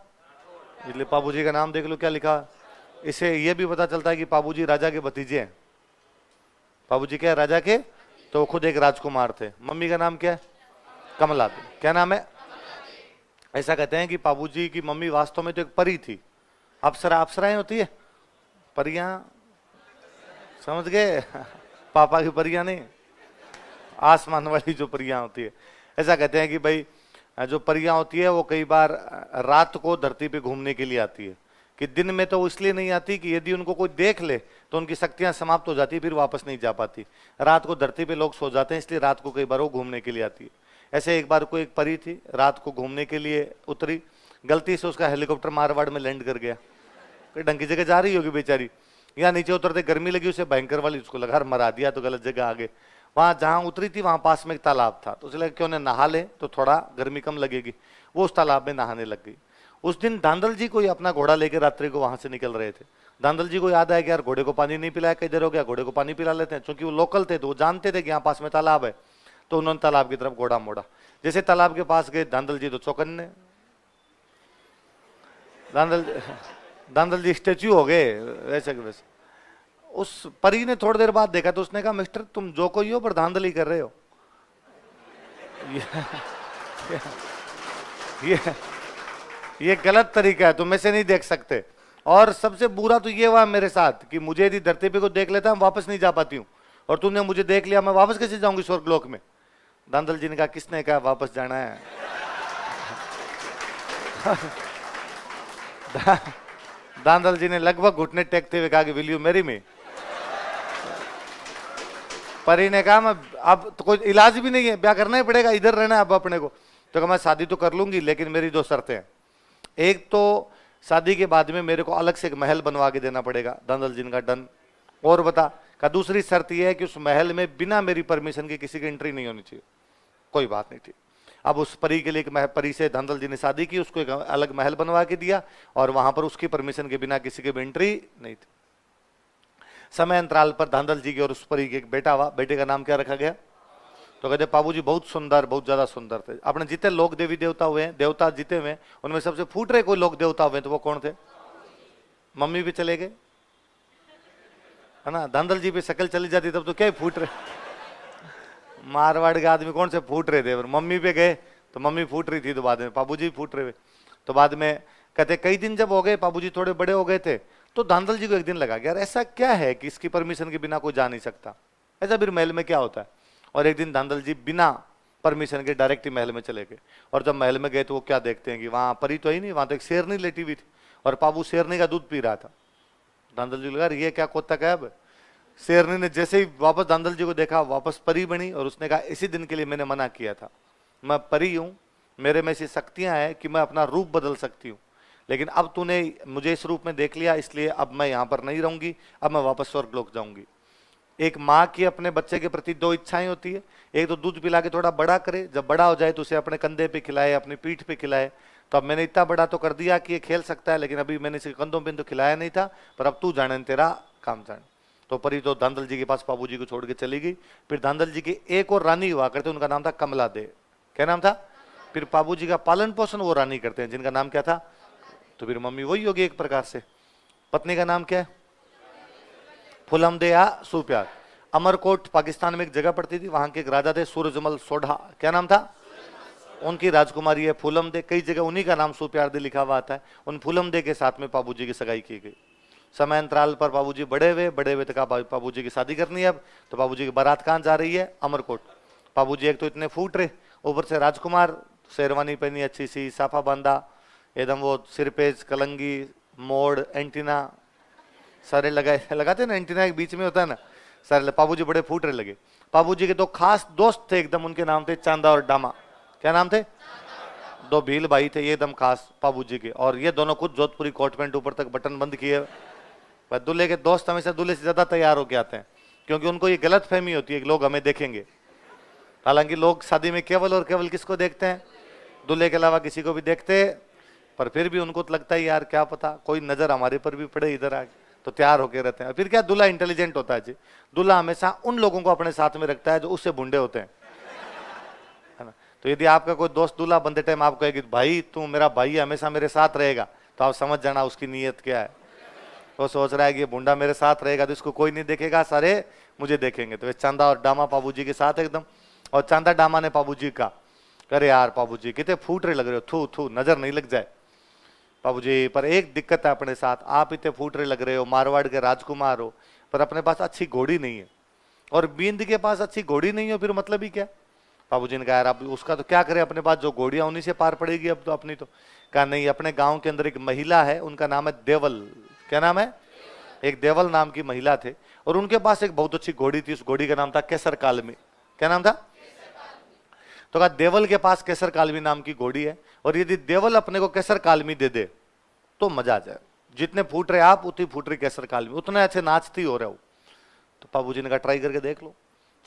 इसलिए पाबूजी का नाम देख लो क्या लिखा। इसे ये भी पता चलता है कि पाबूजी राजा के भतीजे हैं। पाबूजी क्या है? राजा के। तो वो खुद एक राजकुमार थे। मम्मी का नाम क्या है? कमला। क्या नाम है? ऐसा कहते हैं कि पाबूजी की मम्मी वास्तव में तो एक परी थी। अप्सरा, अप्सराएं होती है परियां, समझ गए? पापा की परियां नहीं, आसमान वाली जो परियां होती है। ऐसा कहते हैं कि भाई जो परियां होती है वो कई बार रात को धरती पे घूमने के लिए आती है, कि दिन में तो वो इसलिए नहीं आती कि यदि उनको कोई देख ले तो उनकी शक्तियां समाप्त हो जाती, फिर वापस नहीं जा पाती। रात को धरती पे लोग सो जाते हैं, इसलिए रात को कई बार वो घूमने के लिए आती है। ऐसे एक बार कोई एक परी थी, रात को घूमने के लिए उतरी, गलती से उसका हेलीकॉप्टर मारवाड़ में लैंड कर गया। कोई ढंग की जगह जा रही होगी बेचारी, यहाँ नीचे उतरते गर्मी लगी उसे भयंकर वाली, उसको लगा मरा दिया तो गलत जगह आ गए। वहां जहां उतरी थी वहां पास में एक तालाब था, तो उसे लगा क्यों ना नहा ले तो थोड़ा गर्मी कम लगेगी। वो उस तालाब में नहाने लग गई। उस दिन दांदल जी कोई अपना घोड़ा लेकर रात्रि को वहां से निकल रहे थे। दांदल जी को याद आया कि यार घोड़े को पानी नहीं पिलाया, कई देर हो गया, घोड़े को पानी पिला लेते हैं। चूंकि वो लोकल थे तो वो जानते थे कि यहाँ पास में तालाब है, तो उन्होंने तालाब की तरफ घोड़ा मोड़ा। जैसे तालाब के पास गए दांदल जी तो चौकन्ने, दांदल जी स्टेच्यू हो गए वैसे के वैसे। उस परी ने थोड़ी देर बाद देखा तो उसने कहा मिस्टर तुम जो कोई हो पर धांधली कर रहे हो। ये ये गलत तरीका है, तुम ऐसे नहीं देख सकते। और सबसे बुरा तो ये हुआ मेरे साथ कि मुझे यदि धरती पे को देख लेता मैं वापस नहीं जा पाती हूँ, और तुमने मुझे देख लिया, मैं वापस कैसे जाऊंगी स्वर्गलोक में? दांदल जी ने कहा किसने कहा वापस जाना है? दांदल जी ने लगभग घुटने टेकते हुए कहा कि विल यू मैरी मी? परी ने कहा मैं अब तो कोई इलाज भी नहीं है, ब्याह करना ही पड़ेगा, इधर रहना है अब अपने को। तो कहा मैं शादी तो कर लूंगी लेकिन मेरी दो शर्तें हैं। एक तो शादी के बाद में मेरे को अलग से एक महल बनवा के देना पड़ेगा। दांदल जी ने कहा डन। और बता? का दूसरी शर्त यह है कि उस महल में बिना मेरी परमिशन के किसी की एंट्री नहीं होनी चाहिए। कोई बात नहीं थी। अब उस परी के लिए एक परी से दांदल जी ने शादी की, उसको एक अलग महल बनवा के दिया और वहां पर उसकी परमिशन के बिना किसी की भी एंट्री नहीं थी। समय अंतराल पर दांदल जी के और उस परी के एक बेटा हुआ। बेटे का नाम क्या रखा गया? तो कहते पाबूजी बहुत सुंदर, बहुत ज्यादा सुंदर थे। अपने जितने लोग देवी देवता हुए हैं, देवता जीते हुए, उनमें सबसे फूट रहे कोई लोग देवता हुए तो वो कौन थे? मम्मी भी चले गए है ना। दांदल जी पे शक्ल चली जाती तब तो क्या ही फूट रहे। मारवाड़ के आदमी कौन से फूट रहे थे, मम्मी पे गए तो मम्मी फूट रही थी, तो बाद में पाबूजी फूट रहे। तो बाद में कहते कई दिन जब हो गए, पाबूजी थोड़े बड़े हो गए थे, तो दांदल जी को एक दिन लगा यार ऐसा क्या है कि इसकी परमिशन के बिना कोई जा नहीं सकता, ऐसा फिर महल में क्या होता है। और एक दिन दांदल जी बिना परमिशन के डायरेक्ट ही महल में चले गए। और जब महल में गए तो वो क्या देखते हैं कि वहां परी तो ही नहीं, वहां तो एक शेरनी लेटी हुई थी और पाबू शेरनी का दूध पी रहा था। दांदल जी लगा ये क्या कोत्तक है। अब शेरनी ने जैसे ही वापस दांदल जी को देखा, वापस परी बनी और उसने कहा इसी दिन के लिए मैंने मना किया था, मैं परी हूं, मेरे में ऐसी शक्तियां हैं कि मैं अपना रूप बदल सकती हूँ, लेकिन अब तूने मुझे इस रूप में देख लिया इसलिए अब मैं यहाँ पर नहीं रहूंगी, अब मैं वापस स्वर्गलोक जाऊंगी। एक माँ की अपने बच्चे के प्रति दो इच्छाएं होती है, एक तो दूध पिला के थोड़ा बड़ा करे, जब बड़ा हो जाए तो उसे अपने कंधे पे खिलाए, अपनी पीठ पे खिलाए। तो अब मैंने इतना बड़ा तो कर दिया कि ये खेल सकता है, लेकिन अभी मैंने इसे कंधों पे तो खिलाया नहीं था, पर अब तू जाने तेरा काम जाने। तो परी तो दांदल जी के पास बाबू जी को छोड़ के चली गई। फिर दांदल जी की एक और रानी हुआ करते, उनका नाम था कमला दे। क्या नाम था? फिर बाबूजी का पालन पोषण वो रानी करते हैं जिनका नाम क्या था? तो फिर मम्मी वही होगी एक प्रकार से। पत्नी का नाम क्या है? फुलमदे या सुप्याग। अमरकोट पाकिस्तान में एक जगह पड़ती थी, वहां के एक राजा थे सूरजमल सोढ़ा, क्या नाम था? उनकी राजकुमारी है फूलमदे। कई जगह उन्हीं का नाम सुप्यारदे लिखा हुआ आता है। उन फूलमदे के साथ में बाबूजी की सगाई की गई। समय अंतराल पर बाबूजी बड़े हुए तो कहा बाबूजी की शादी करनी है अब। तो बाबूजी की बारात कहाँ जा रही है? अमरकोट। बाबूजी एक तो इतने फूट रहे, ऊपर से राजकुमार, शेरवानी पहनी अच्छी सी, साफा बांधा एकदम, वो सिरपेज, कलंगी, मोड़, एंटीना सारे लगाते ना, एंटीना के बीच में होता है ना, सारे। बाबूजी बड़े फूट रहे लगे। बाबूजी के दो खास दोस्त थे एकदम, उनके नाम थे चांदा और डामा। क्या नाम थे? दो भील भाई थे ये एकदम खास बाबूजी के, और ये दोनों खुद जोधपुरी कोट पैंट ऊपर तक बटन बंद किए। दूल्हे के दोस्त हमेशा दूल्हे से ज्यादा तैयार होके आते हैं, क्योंकि उनको ये गलत फहमी होती है कि लोग हमें देखेंगे। हालांकि लोग शादी में केवल और केवल किसको देखते हैं? दूल्हे के अलावा किसी को भी देखते, पर फिर भी उनको तो लगता है यार क्या पता कोई नजर हमारे पर भी पड़े इधर आके, तो तैयार होके रहते हैं। फिर क्या, दूल्हा इंटेलिजेंट होता है जी। दूल्हा हमेशा उन लोगों को अपने साथ में रखता है जो उससे बुंडे होते हैं, है ना। तो यदि आपका कोई दोस्त दूल्हा बनते टाइम आपको कहेगी भाई तू मेरा भाई हमेशा मेरे साथ रहेगा, तो आप समझ जाना उसकी नीयत क्या है। वो सोच रहा है कि ये बुंडा मेरे साथ रहेगा तो इसको कोई नहीं देखेगा, सारे मुझे देखेंगे। तो वे चांदा और डामा बाबूजी के साथ एकदम, और चांदा डामा ने बाबूजी का, अरे यार बाबूजी कितने फूट रहे लग रहे हो, थू थू नजर नहीं लग जाए। बाबूजी पर एक दिक्कत है अपने साथ, आप इतने फूट रहे लग रहे हो, मारवाड़ के राजकुमार हो, पर अपने पास अच्छी घोड़ी नहीं है, और बींद के पास अच्छी घोड़ी नहीं हो, फिर मतलब ही क्या? बाबूजी ने कहा यार अब उसका तो क्या करें, अपने पास जो घोड़ियां उन्हीं से पार पड़ेगी अब तो अपनी तो। कहा नहीं, अपने गांव के अंदर एक महिला है, उनका नाम है देवल। क्या नाम है? एक देवल नाम की महिला थे, और उनके पास एक बहुत अच्छी घोड़ी थी, उस घोड़ी का नाम था केसर कालमी। क्या नाम था? तो कहा देवल के पास केसर कालमी नाम की घोड़ी है, और यदि देवल अपने को केसर कालमी दे दे तो मजा आ जाए। जितने फूट रहे आप उतनी फूट रही केसर कालमी, उतने अच्छे नाचती हो रहे हो। तो बाबूजी ने कहा ट्राई करके देख लो।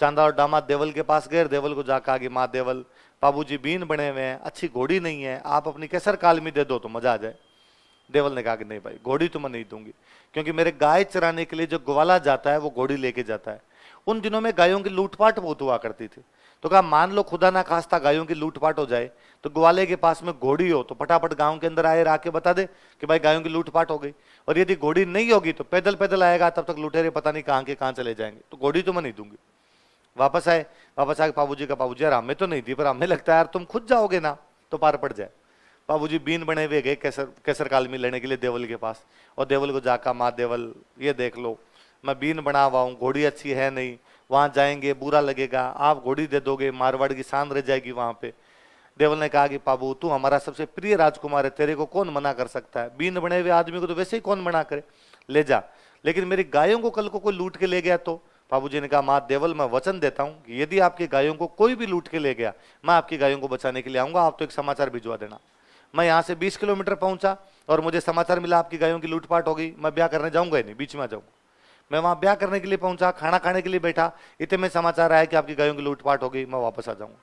चांदा और डामा देवल के पास गए, देवल को जाकर आगे, माँ देवल बाबूजी बीन बने हुए हैं, अच्छी घोड़ी नहीं है, आप अपनी केसर कालमी दे दो तो मजा आ जाए। देवल ने कहा कि नहीं भाई घोड़ी तो मैं नहीं दूंगी, क्योंकि मेरे गाय चराने के लिए जो ग्वाला जाता है वो घोड़ी लेके जाता है। उन दिनों में गायों की लूटपाट बहुत हुआ करती थी। तो कहा मान लो खुदा ना खास्ता गायों की लूटपाट हो जाए, तो ग्वाले के पास में घोड़ी हो तो फटाफट गांव के अंदर आए, आके बता दे कि भाई गायों की लूटपाट हो गई। और यदि घोड़ी नहीं होगी तो पैदल पैदल आएगा, तब तक लुटेरे पता नहीं कहाँ के कहाँ चले जाएंगे। तो घोड़ी तो मैं नहीं दूंगी। वापस आए, वापस आके बाबूजी का, बाबूजी यार हमें तो नहीं दी, पर हमें लगता है यार तुम खुद जाओगे ना तो पार पड़ जाए। बाबूजी बीन बने हुए गए केसर कालमी लेने के लिए देवल के पास, और देवल को जाका, माँ देवल ये देख लो मैं बीन बना हुआ हूँ, घोड़ी अच्छी है नहीं, वहां जाएंगे बुरा लगेगा, आप घोड़ी दे दोगे मारवाड़ की शान रह जाएगी वहां पे। देवल ने कहा कि बाबू तू हमारा सबसे प्रिय राजकुमार है, तेरे को कौन मना कर सकता है, बीन बने हुए आदमी को तो वैसे ही कौन मना करे, ले जा। लेकिन मेरी गायों को कल को कोई लूट के ले गया तो? बाबूजी ने कहा माँ देवल मैं वचन देता हूँ कि यदि आपकी गायों को कोई भी लूट के ले गया, मैं आपकी गायों को बचाने के लिए आऊंगा, आप तो एक समाचार भिजवा देना। मैं यहाँ से 20 किलोमीटर पहुंचा और मुझे समाचार मिला आपकी गायों की लूटपाट हो गई, मैं ब्याह करने जाऊंगा ही नहीं, बीच में आ जाऊंगा। मैं वहां ब्याह करने के लिए पहुंचा, खाना खाने के लिए बैठा, इतने में समाचार आया कि आपकी गायों की लूटपाट हो गई, मैं वापस आ जाऊंगा।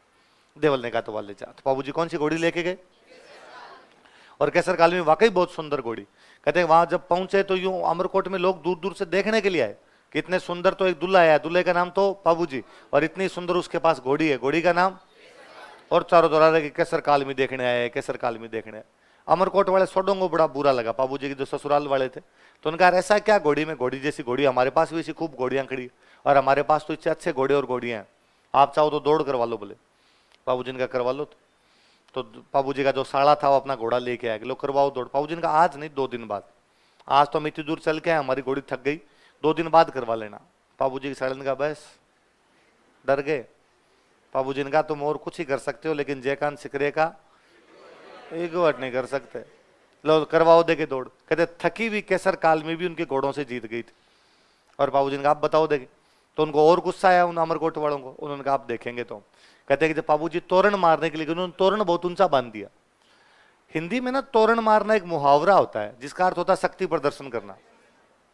देवल ने कहा तो वाले जा। तो बाबूजी कौन सी घोड़ी लेके गए? और केसर कालमी वाकई बहुत सुंदर घोड़ी। कहते हैं वहां जब पहुंचे तो यूं अमरकोट में लोग दूर दूर से देखने के लिए आए कि इतने सुंदर तो एक दूल्हा आया, दूल्हे का नाम तो बाबूजी, और इतनी सुंदर उसके पास घोड़ी है, घोड़ी का नाम, और चारों दोहरा रहे कि केसर कालमी देखने आए, केसर कालमी देखने आए। अमरकोट वाले सोडों को बड़ा बुरा लगा, बाबूजी के जो ससुराल वाले थे, तो उनका ऐसा क्या घोड़ी में, घोड़ी जैसी घोड़ी हमारे पास भी ऐसी खूब घोड़ियां खड़ी, और हमारे पास तो इससे अच्छे घोड़े और घोड़ियां हैं, आप चाहो तो दौड़ करवा लो। बोले बाबूजी ने कहा करवा लो। तो बाबूजी का जो साड़ा था वो अपना घोड़ा लेके आया, लो करवाओ दौड़। बाबूजी ने कहा आज नहीं 2 दिन बाद, आज तो हम इतनी दूर चल के आए, हमारी घोड़ी थक गई, 2 दिन बाद करवा लेना। बाबूजी के साड़े ने कहा बस डर गए। बाबूजी ने कहा तुम और कुछ ही कर सकते हो, लेकिन जयकांत सिकरे का एक वर्ड नहीं कर सकते, लो करवाओ दे के दौड़। कहते थकी हुई केसर कालमी भी उनके घोड़ों से जीत गई थी। और बाबूजी ने कहा आप बताओ देखे। तो उनको और गुस्सा आया उन अमरकोट वालों को, उन्होंने कहा आप देखेंगे। तो कहते हैं कि जब बाबूजी तोरण मारने के लिए, उन्होंने तोरण बहुत ऊंचा बांध दिया। हिंदी में ना तोरण मारना एक मुहावरा होता है जिसका अर्थ होता है शक्ति प्रदर्शन करना।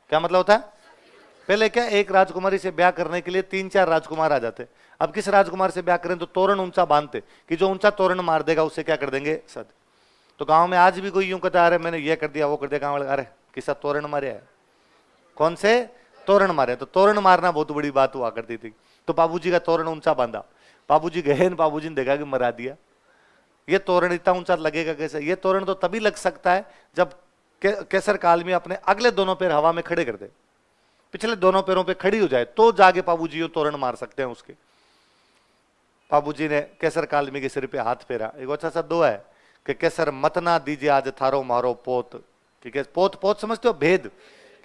क्या मतलब होता है? पहले क्या, एक राजकुमारी से ब्याह करने के लिए 3-4 राजकुमार आ जाते, अब किस राजकुमार से ब्याह करें तो तोरण ऊंचा बांधते कि जो ऊंचा तोरण मार देगा उससे क्या कर देंगे सद। तो गांव में आज भी कोई यूं कहता अरे मैंने ये कर दिया वो कर दिया, गांव वाले अरे किसा तोरण मारे है, कौन से तोरण मारे। तो तोरण मारना बहुत बड़ी बात हुआ करती थी। तो बाबूजी का तोरण ऊंचा बांधा, बाबूजी गए, बाबूजी ने देखा कि मरा दिया, ये तोरण इतना ऊंचा लगेगा कैसे? ये तोरण तो तभी लग सकता है जब केसर काल में अपने अगले दोनों पैर हवा में खड़े कर दे, पिछले दोनों पैरों पे खड़ी हो जाए, तो जाके बाबूजी ये तोरण मार सकते हैं उसके। बाबूजी ने केसर कालमी के सिर पे हाथ फेरा। एक अच्छा सा दुआ है कि केसर मत ना दीजिए आज थारो मारो पोत, कि पोत पोत समझते हो भेद,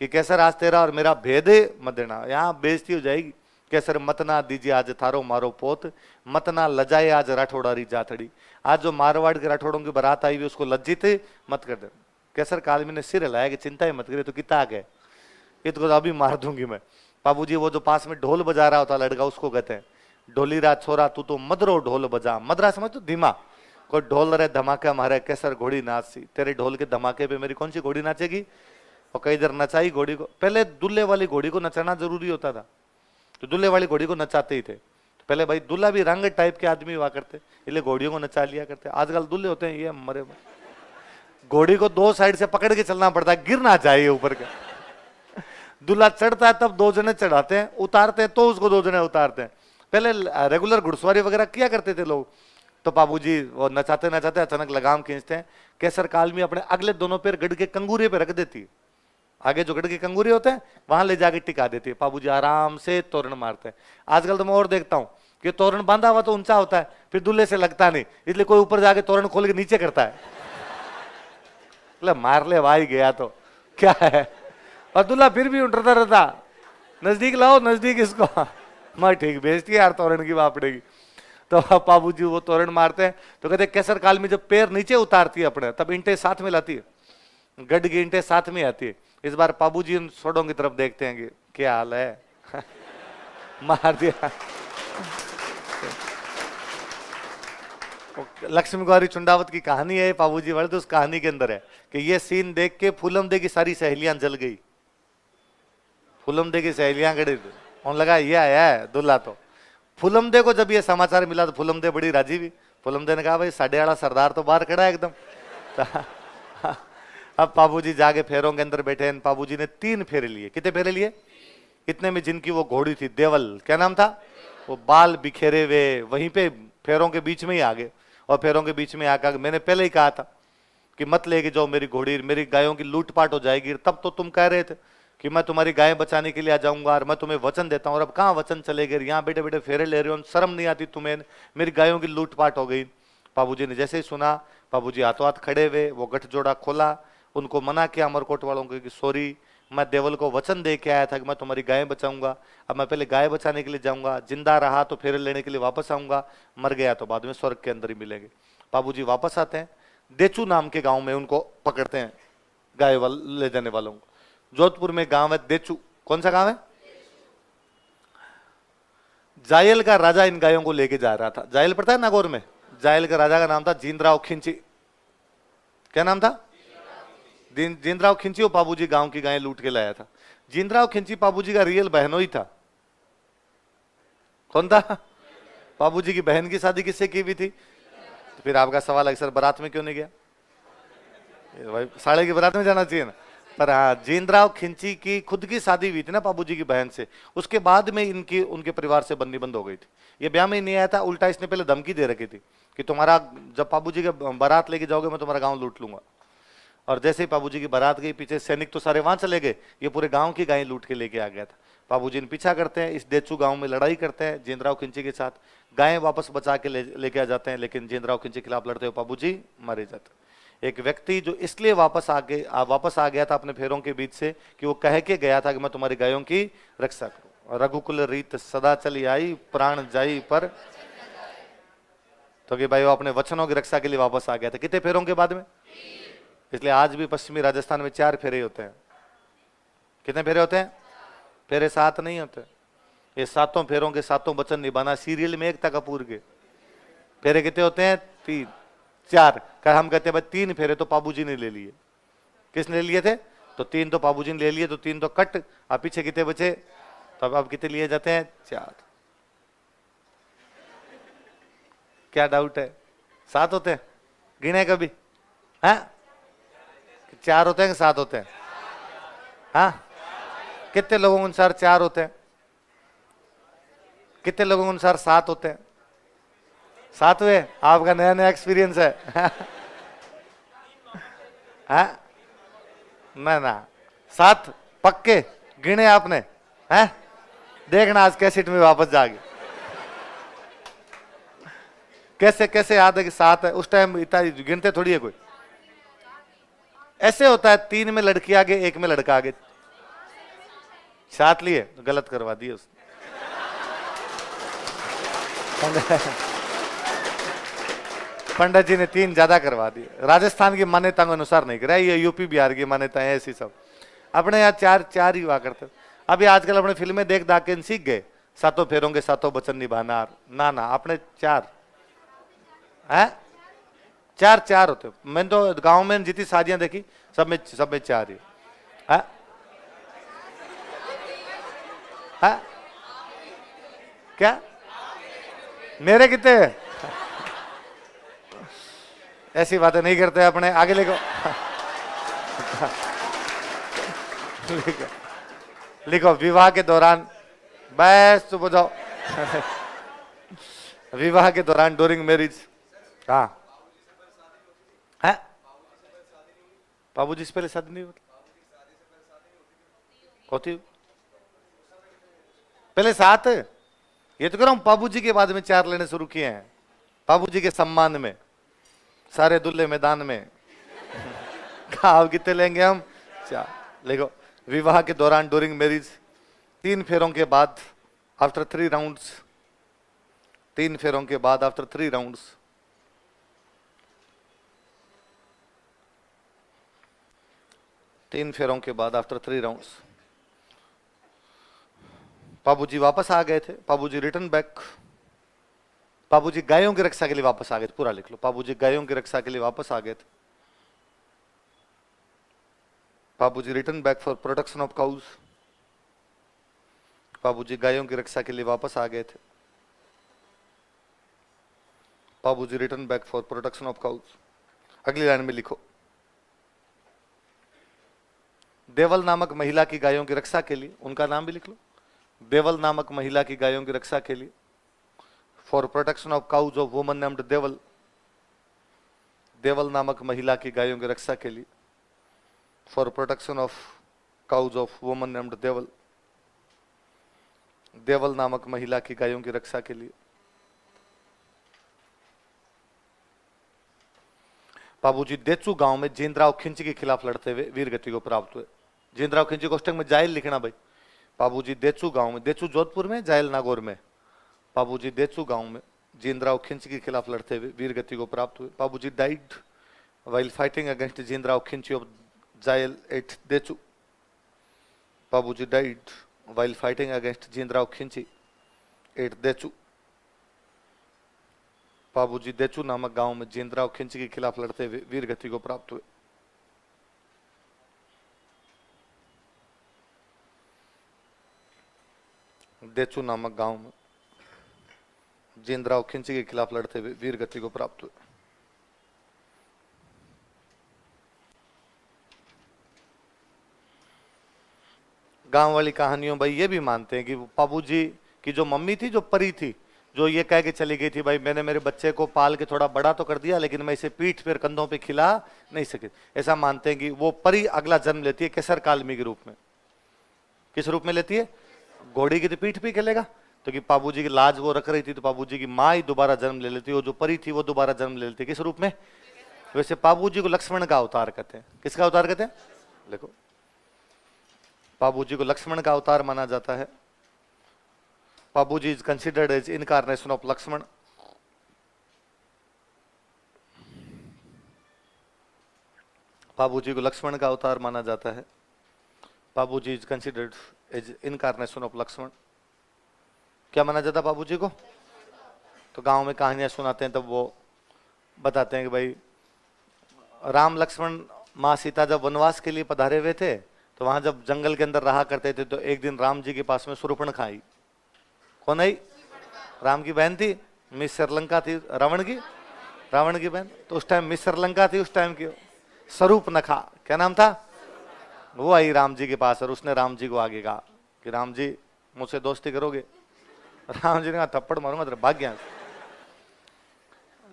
कि केसर आज तेरा और मेरा भेद मत देना, यहाँ बेइज्जती हो जाएगी। केसर मत ना दीजिए आज थारो मारो पोत, मत ना लजाए आज राठौड़ारी जाथड़ी। आज जो मारवाड़ के राठौड़ों की बारात आई हुई उसको लज्जित मत कर दे। केसर कालमी ने सिर हिलाया कि चिंता ही मत करे, तो कितना आ गए, ये तो अभी मार दूंगी मैं। बाबूजी वो जो पास में ढोल बजा रहा होता लड़का, उसको कहते हैं ढोलीरा छोरा तू तो मदरो ढोल बजा। मदरा समझ तो धीमा, कोई ढोल रहे धमाका मारे केसर घोड़ी नाचती, तेरे ढोल के धमाके पे मेरी कौन सी घोड़ी नाचेगी। और कई इधर नचाई घोड़ी को, पहले दूल्हे वाली घोड़ी को नचाना जरूरी होता था, तो दूल्हे वाली घोड़ी को नचाते ही थे। तो पहले भाई दूल्हा भी रंग टाइप के आदमी हुआ करते, इसलिए घोड़ियों को नचा लिया करते। आजकल दूल्हे होते हैं ये मरे, घोड़ी को दो साइड से पकड़ के चलना पड़ता है, गिर ना जाए ऊपर के। दूल्हा चढ़ता है तब दो जने चढ़ाते हैं, उतारते हैं तो उसको दो जने उतारते हैं। पहले रेगुलर घुड़सवारी वगैरह किया करते थे लोग। तो बाबूजी वो नचाते नचाते अचानक लगाम खींचते हैं, केसर कालमी अपने अगले दोनों पैर गढ़ के कंगूरे पे रख देती है, आगे जो गढ़ के कंगूरे होते हैं वहां ले जाके टिका देती है। बाबूजी आराम से तोरण मारते हैं। आजकल तो मैं और देखता हूँ कि तोरण बांधा हुआ तो ऊंचा होता है, फिर दूल्हे से लगता नहीं, इसलिए कोई ऊपर जाके तोरण खोल के नीचे करता है, मार ले भाई गया तो क्या है। और दूल्हा फिर भी उठता रहता, नजदीक लाओ नजदीक इसको, मैं ठीक बेचती है यार तोरण की बापड़ेगी। तो बाबूजी वो तोरण मारते हैं, तो कहते केसर काल में जब पैर नीचे उतारती है अपने, तब ईंटें साथ में लाती है, गढ़ की ईंटें साथ में आती है। इस बार बाबूजी उन छोड़ों की तरफ देखते हैं कि क्या हाल है, मार दिया। लक्ष्मी गौरी चुंडावत की कहानी है बाबूजी वाले, तो उस कहानी के अंदर है कि ये सीन देख के फूलमदे की सारी सहेलियां जल गई। फूलमदे की सहेलियां खड़ी थी, उन्होंने लगा ये आया है दूल्हा। तो फूलमदे को जब ये समाचार मिला तो फूलमदे बड़ी राजी हुई। फूलमदे ने कहा भाई साढ़े आड़ा सरदार तो बाहर खड़ा है एकदम। अब बाबूजी जाके फेरों के अंदर बैठे, बाबूजी ने 3 फेरे लिए। कितने फेरे लिए? इतने में जिनकी वो घोड़ी थी देवल, क्या नाम था, वो बाल बिखेरे हुए वहीं पे फेरों के बीच में ही आ गए। और फेरों के बीच में आकर मैंने पहले ही कहा था कि मत लेके जाओ मेरी घोड़ी, मेरी गायों की लूटपाट हो जाएगी। तब तो तुम कह रहे थे कि मैं तुम्हारी गायें बचाने के लिए आ जाऊंगा और मैं तुम्हें वचन देता हूं, और अब कहाँ वचन चले गए, यहाँ बेटे बेटे फेरे ले रहे हो, शर्म नहीं आती तुम्हें, मेरी गायों की लूटपाट हो गई। बाबूजी ने जैसे ही सुना, बाबूजी हाथों हाथ खड़े हुए, वो गठजोड़ा खोला, उनको मना किया अमरकोट वालों को कि सॉरी, मैं देवल को वचन दे के आया था कि मैं तुम्हारी गायें बचाऊंगा, अब मैं पहले गाय बचाने के लिए जाऊंगा, जिंदा रहा तो फेरे लेने के लिए वापस आऊंगा, मर गया तो बाद में स्वर्ग के अंदर ही मिलेंगे। बाबूजी वापस आते हैं, देचू नाम के गांव में उनको पकड़ते हैं, गाय ले जाने वालों को। जोधपुर में गांव है देचू, कौन सा गांव है? जायल का राजा इन गायों को लेके जा रहा था। जायल पड़ता है नागौर में? जायल का राजा का नाम था जींद्राव खिंची। क्या नाम था? जींद्राव खिंची। वो बाबूजी गांव की गायें लूट के लाया था। जींद्राव खिंची बाबूजी का रियल बहनोई था। कौन था? बाबूजी की बहन की शादी किससे की हुई थी? तो फिर आपका सवाल है सर बारात में क्यों नहीं गया? भाई साले की बारात में जाना चाहिए ना। पर हाँ, जींद्राव खिंची की खुद की शादी हुई थी ना बाबूजी की बहन से, उसके बाद में इनकी उनके परिवार से बननी बंद हो गई थी। ये ब्याह में नहीं आया था, उल्टा इसने पहले धमकी दे रखी थी कि तुम्हारा जब बाबूजी का बारात लेके जाओगे मैं तुम्हारा गांव लूट लूंगा। और जैसे ही बाबूजी की बारात गई, पीछे सैनिक तो सारे वहां चले गए, ये पूरे गांव की गायें लूट के लेके आ गया था। बाबूजी ने पीछा करते हैं, इस देचू गांव में लड़ाई करते हैं जींद्राव खिंची के साथ, गायें वापस बचा के लेके आ जाते हैं, लेकिन जींद्राव खिंची के खिलाफ लड़ते हुए बाबूजी मारे जाते। एक व्यक्ति जो इसलिए वापस आ गया था अपने फेरों के बीच से कि वो कह के गया था कि मैं तुम्हारी गायों की रक्षा करूं। रघुकुल रीत सदा चली आई, प्राण जाई पर, तो कि भाई वो अपने वचनों की रक्षा के लिए वापस आ गया था। कितने फेरों के बाद में? इसलिए आज भी पश्चिमी राजस्थान में 4 फेरे होते हैं। कितने फेरे होते हैं? फेरे 7 नहीं होते। ये 7 फेरों के 7 वचन निभाना। सीरियल में एकता कपूर के फेरे कितने होते हैं? 3 4। कर हम कहते हैं भाई 3 फेरे तो बाबूजी ने ले लिए। किसने ले लिए थे? तो 3 तो बाबूजी ने ले लिए, तो 3 तो कट। अब पीछे कितने बचे? तो अब कितने लिए जाते हैं? 4। क्या डाउट है? 7 होते हैं? गिने कभी? हाँ, 4 होते हैं कि 7 होते हैं? हाँ, कितने लोगों के अनुसार 4 होते हैं? कितने लोगों के अनुसार 7 होते हैं? 7वें, आपका नया नया एक्सपीरियंस है। हाँ? ना 7 पक्के गिने आपने हैं? देखना आज कैसेट में वापस जाके कैसे कैसे याद है कि 7 है। उस टाइम इतना गिनते थोड़ी है कोई। ऐसे होता है 3 में लड़की आगे 1 में लड़का आगे। 7 लिए तो गलत करवा दिए उसने। पंडित जी ने 3 ज्यादा करवा दिए। राजस्थान की मान्यता के अनुसार नहीं करा, ये यूपी बिहार की मान्यताएं ऐसी सब। अपने यहाँ 4 ही हुआ करते। अभी आजकल अपने फिल्में देख दाख के सीख गए, 7 फेरों के 7 वचन निभाना। ना अपने 4 है, 4 होते। मैंने तो गांव में जितनी शादियां देखी सब में 4 ही है। क्या मेरे कितने? ऐसी बातें नहीं करते अपने। आगे लिखो। लिखो विवाह के दौरान, बस तो बुझाओ। विवाह के दौरान ड्यूरिंग मैरिज। हाँ है, बाबूजी से पहले शादी नहीं होती। पहले 7, ये तो कह रहा हूं बाबूजी के बाद में 4 लेने शुरू किए हैं, बाबूजी के सम्मान में, सारे दुल्ले मैदान में। कहा कितने लेंगे हम? 4। देखो विवाह के दौरान ड्यूरिंग मैरिज, 3 फेरों के बाद आफ्टर 3 राउंड्स, 3 फेरों के बाद आफ्टर 3 राउंड्स, 3 फेरों के बाद आफ्टर 3 राउंड्स बाबूजी वापस आ गए थे। बाबूजी रिटर्न बैक। बाबूजी गायों की रक्षा के लिए वापस आ गए थे। पूरा लिख लो, बाबूजी गायों की रक्षा के लिए वापस आ गए थे। बाबूजी return back for protection of cause. बाबूजी गायों की रक्षा के लिए वापस आ गए थे। बाबूजी return back for protection of cause. अगली लाइन में लिखो, देवल नामक महिला की गायों की रक्षा के लिए, उनका नाम भी लिख लो। देवल नामक महिला की गायों की रक्षा के लिए, for protection of cows of woman named Deval. Deval नामक महिला की गायों की रक्षा के लिए, for protection of cows of woman named Deval. Deval नामक महिला की गायों की रक्षा के लिए। बाबूजी देचू गांव में जींद्राव खिंची के खिलाफ लड़ते हुए वीर गति को प्राप्त हुए। जींद्राव खिंची कोष्टक में जायल लिखना भाई। बाबूजी देचू गांव में, देचू जोधपुर में, जायल नागौर में। बाबूजी देचू गांव में जींद्राव खिंची के खिलाफ लड़ते हुए वीर गति को प्राप्त हुए। बाबूजी डाइड while fighting against जींद्राव खिंची of जायल एट देचू। बाबूजी डाइड while fighting against जींद्राव खिंची एट देचू। बाबूजी देचू नामक गांव में जींद्राव खिंची के खिलाफ लड़ते हुए वीर गति को प्राप्त हुए। देचू नामक गांव में जींद्राव खिंची के खिलाफ लड़ते हुए वीर गति को प्राप्त हुए। गांव वाली कहानियों भाई ये भी मानते हैं कि बाबूजी की जो मम्मी थी, जो परी थी, जो ये कह के चली गई थी भाई मैंने मेरे बच्चे को पाल के थोड़ा बड़ा तो कर दिया लेकिन मैं इसे पीठ पर कंधों पे खिला नहीं सकी। ऐसा मानते हैं कि वो परी अगला जन्म लेती है केसर कालमी के रूप में। किस रूप में लेती है? घोड़ी की तो पीठ पे खेलेगा, तो कि बाबूजी की लाज वो रख रही थी तो बाबूजी की माँ ही दोबारा जन्म ले लेती है। वो जो परी थी वो दोबारा जन्म ले लेती है। किस रूप में? वैसे बाबूजी को लक्ष्मण का अवतार कहते हैं। किसका अवतार कहते हैं? देखो बाबूजी को लक्ष्मण का अवतार माना जाता है। Babuji is considered as incarnation of Lakshman. Babuji को लक्ष्मण का अवतार माना जाता है। Babuji is considered as incarnation of Lakshman. क्या माना जाता बाबूजी को? तो गांव में कहानियां सुनाते हैं तब वो बताते हैं कि भाई राम लक्ष्मण माँ सीता जब वनवास के लिए पधारे हुए थे तो वहां जब जंगल के अंदर रहा करते थे तो एक दिन राम जी के पास में शूर्पणखा आई। कौन आई? राम की बहन थी, मिस श्रीलंका थी रावण की, रावण की बहन। तो उस टाइम मिस श्रीलंका थी उस टाइम की, स्वरूपनखा। क्या नाम था? वो आई राम जी के पास और उसने राम जी को आगे कहा कि राम जी मुझसे दोस्ती करोगे? राम जी ने कहा थप्पड़ मारूंगा तेरे, भाग गया।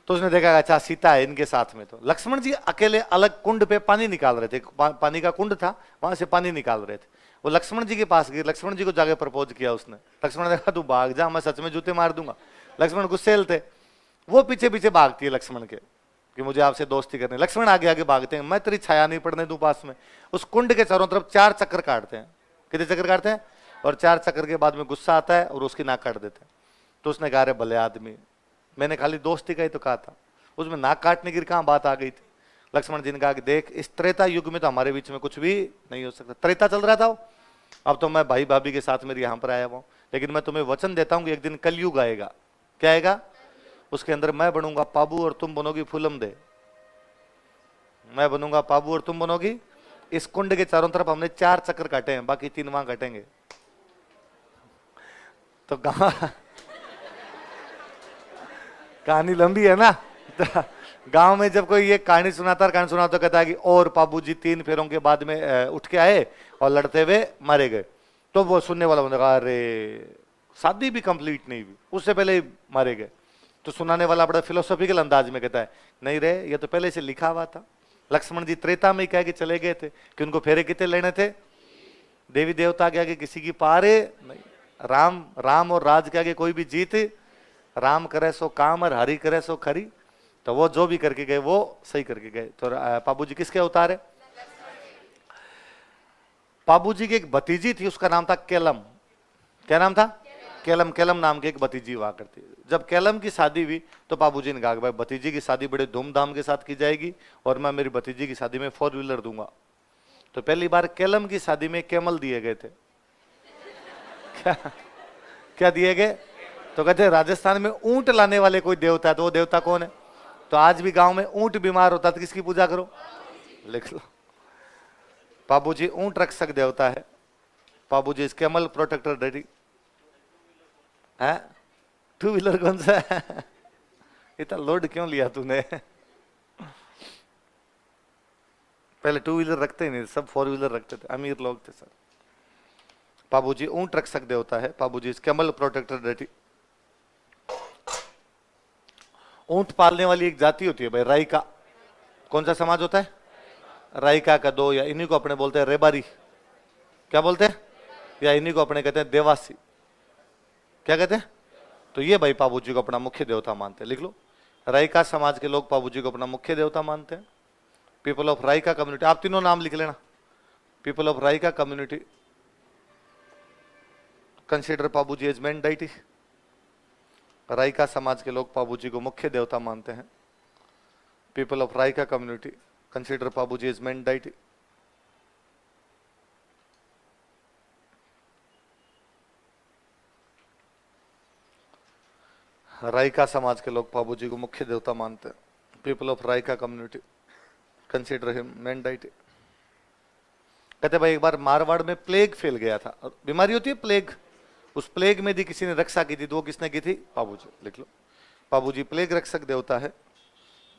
तो उसने देखा अच्छा सीता है इनके साथ में। तो लक्ष्मण जी अकेले अलग कुंड पे पानी निकाल रहे थे, पानी का कुंड था, वहां से पानी निकाल रहे थे। वो लक्ष्मण जी के पास गए, लक्ष्मण जी को जाके प्रपोज किया उसने। लक्ष्मण ने कहा तू भाग जा, मैं सच में जूते मार दूंगा। लक्ष्मण गुस्सेल थे, वो पीछे पीछे भागती है लक्ष्मण के कि मुझे आपसे दोस्ती करनी। लक्ष्मण आगे आगे भागते हैं, मैं तेरी छाया नहीं पड़ने दूं पास में। उस कुंड के चारों तरफ 4 चक्कर काटते हैं। कितने चक्कर काटते हैं? और 4 चक्कर के बाद में गुस्सा आता है और उसकी नाक काट देते हैं। तो उसने कहा अरे भले आदमी, मैंने खाली दोस्ती का ही तो कहा था, उसमें नाक काटने की कहां बात आ गई थी। लक्ष्मण जी ने कहा कि देख इस त्रेता युग में तो हमारे बीच में कुछ भी नहीं हो सकता। त्रेता चल रहा था वो, अब तो मैं भाई भाभी के साथ मेरे यहां पर आया हुआ, लेकिन मैं तुम्हें वचन देता हूं कि एक दिन कलयुग आएगा। क्या आएगा? उसके अंदर मैं बनूंगा पाबू और तुम बनोगी फूलम दे। मैं बनूंगा पाबू और तुम बनोगी। इस कुंड के चारों तरफ हमने 4 चक्कर काटे हैं, बाकी 3 वहां काटेंगे। तो कहानी लंबी है ना। गांव में जब कोई ये कहानी सुनाता तो कहता है कि और पाबू जी 3 फेरों के बाद में उठ के आए और लड़ते हुए मारे गए। तो वो सुनने वाला बंदा कहा अरे शादी भी कंप्लीट नहीं हुई, उससे पहले ही मारे गए। तो सुनाने वाला बड़ा फिलोसॉफिकल अंदाज में कहता है नहीं रे, ये तो पहले से लिखा हुआ था। लक्ष्मण जी त्रेता में कह के चले गए थे कि उनको फेरे कितने लेने थे? देवी देवता के आगे किसी की पारे नहीं, राम और राज के आगे कोई भी जीत। राम करे सो काम और हरि करे सो खरी। तो वो जो भी करके गए वो सही करके गए। तो पाबू जी किसके अवतार है? पाबू जी की एक भतीजी थी, उसका नाम था केलम। क्या नाम था? केलम। केलम नाम की एक भतीजी हुआ करती। जब केलम की शादी हुई तो बाबूजी ने कहा भाई भतीजी की शादी बड़े धूमधाम के साथ की जाएगी और मैं मेरी भतीजी की शादी में 4 व्हीलर दूंगा। तो पहली बार केलम की शादी में कैमल दिए गए थे। क्या दिए गए? तो कहते राजस्थान में ऊंट लाने वाले कोई देवता है, तो वो देवता कौन है? तो आज भी गांव में ऊंट बीमार होता तो किसकी पूजा करो? लिख लो, बाबूजी ऊंट रक्षक देवता है। बाबूजी इस कैमल प्रोटेक्टर डैडी है। 2 व्हीलर कौन सा है? इतना लोड क्यों लिया तूने? पहले 2 व्हीलर रखते ही नहीं, सब 4 व्हीलर रखते थे, अमीर लोग थे सर। बाबूजी ऊंट रक्षक देवता है। बाबूजी इस कैमल प्रोटेक्टर डैडी। ऊंट पालने वाली एक जाति होती है भाई, राइका। कौन सा समाज होता है? राइका का 2, या इन्हीं को अपने बोलते हैं रेबारी। क्या बोलते हैं? या इन्हीं को अपने कहते हैं देवासी। क्या कहते हैं? तो ये भाई पाबूजी को अपना मुख्य देवता मानते हैं। लिख लो, राइका समाज के लोग पाबूजी को अपना मुख्य देवता मानते हैं। पीपल ऑफ राइका कम्युनिटी, आप तीनों नाम लिख लेना। People of Raika community consider Pabuji as main deity. Raika समाज के लोग पाबूजी को मुख्य देवता मानते हैं। People of Raika community consider Pabuji as main deity. Raika समाज के लोग पाबूजी को मुख्य देवता मानते हैं। People of Raika community consider him main deity. कहते भाई एक बार मारवाड़ में प्लेग फैल गया था, बीमारी होती है प्लेग। उस प्लेग में भी किसी ने रक्षा की थी, तो वो किसने की थी? पाबूजी। लिख लो, पाबूजी प्लेग रक्षक देवता है।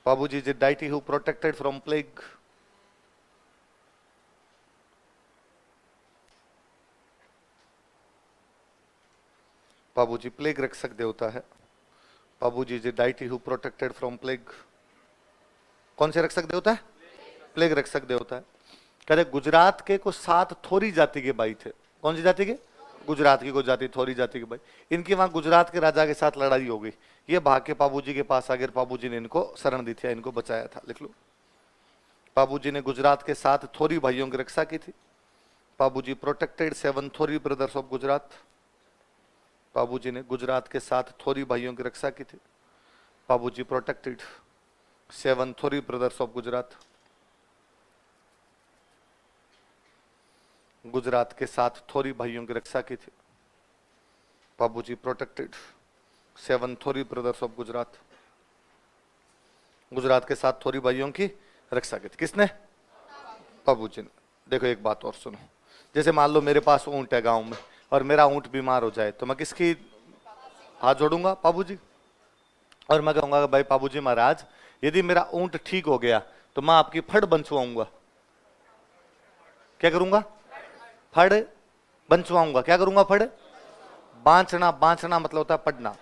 Pabuji is deity who protected from plague. Pabuji plague रक्षक देवता है। Pabuji is deity who protected from plague. कौन से रक्षक देवता है? प्लेग रक्षक देवता है। कहते गुजरात के को 7 थोरी जाति के भाई थे। कौन सी जाति के? गुजरात की को जाति, थोरी जाति के भाई। इनकी वहां गुजरात के राजा के साथ लड़ाई हो गई। ये भाग के पाबूजी के पास आ गए, पाबूजी ने इनको शरण दी थी, इनको बचाया था। लिख लो, पाबूजी ने गुजरात के 7 थोरी भाइयों की रक्षा की थी। पाबूजी प्रोटेक्टेड 7 थोरी ब्रदर्स ऑफ गुजरात। पाबूजी ने गुजरात के 7 थोरी भाइयों की रक्षा की थी। पाबूजी प्रोटेक्टेड 7 थोरी ब्रदर्स ऑफ गुजरात। गुजरात के 7 थोरी भाइयों की रक्षा की थी। पाबूजी प्रोटेक्टेड 7 थोरी ब्रदर्स ऑफ गुजरात। गुजरात के 7 थोरी भाइयों की रक्षा की थी। किसने? पाबूजी ने। देखो एक बात और सुनो, जैसे मान लो मेरे पास ऊंट है गांव में और मेरा ऊंट बीमार हो जाए, तो मैं किसकी हाथ जोड़ूंगा? पाबूजी। और मैं कहूंगा भाई पाबूजी महाराज, यदि मेरा ऊंट ठीक हो गया तो मैं आपकी फड़ बंचवाऊंगा। क्या करूंगा? फड़ बंचवाऊंगा। क्या करूंगा? फड़ बांचना। बांचना मतलब होता है पढ़ना।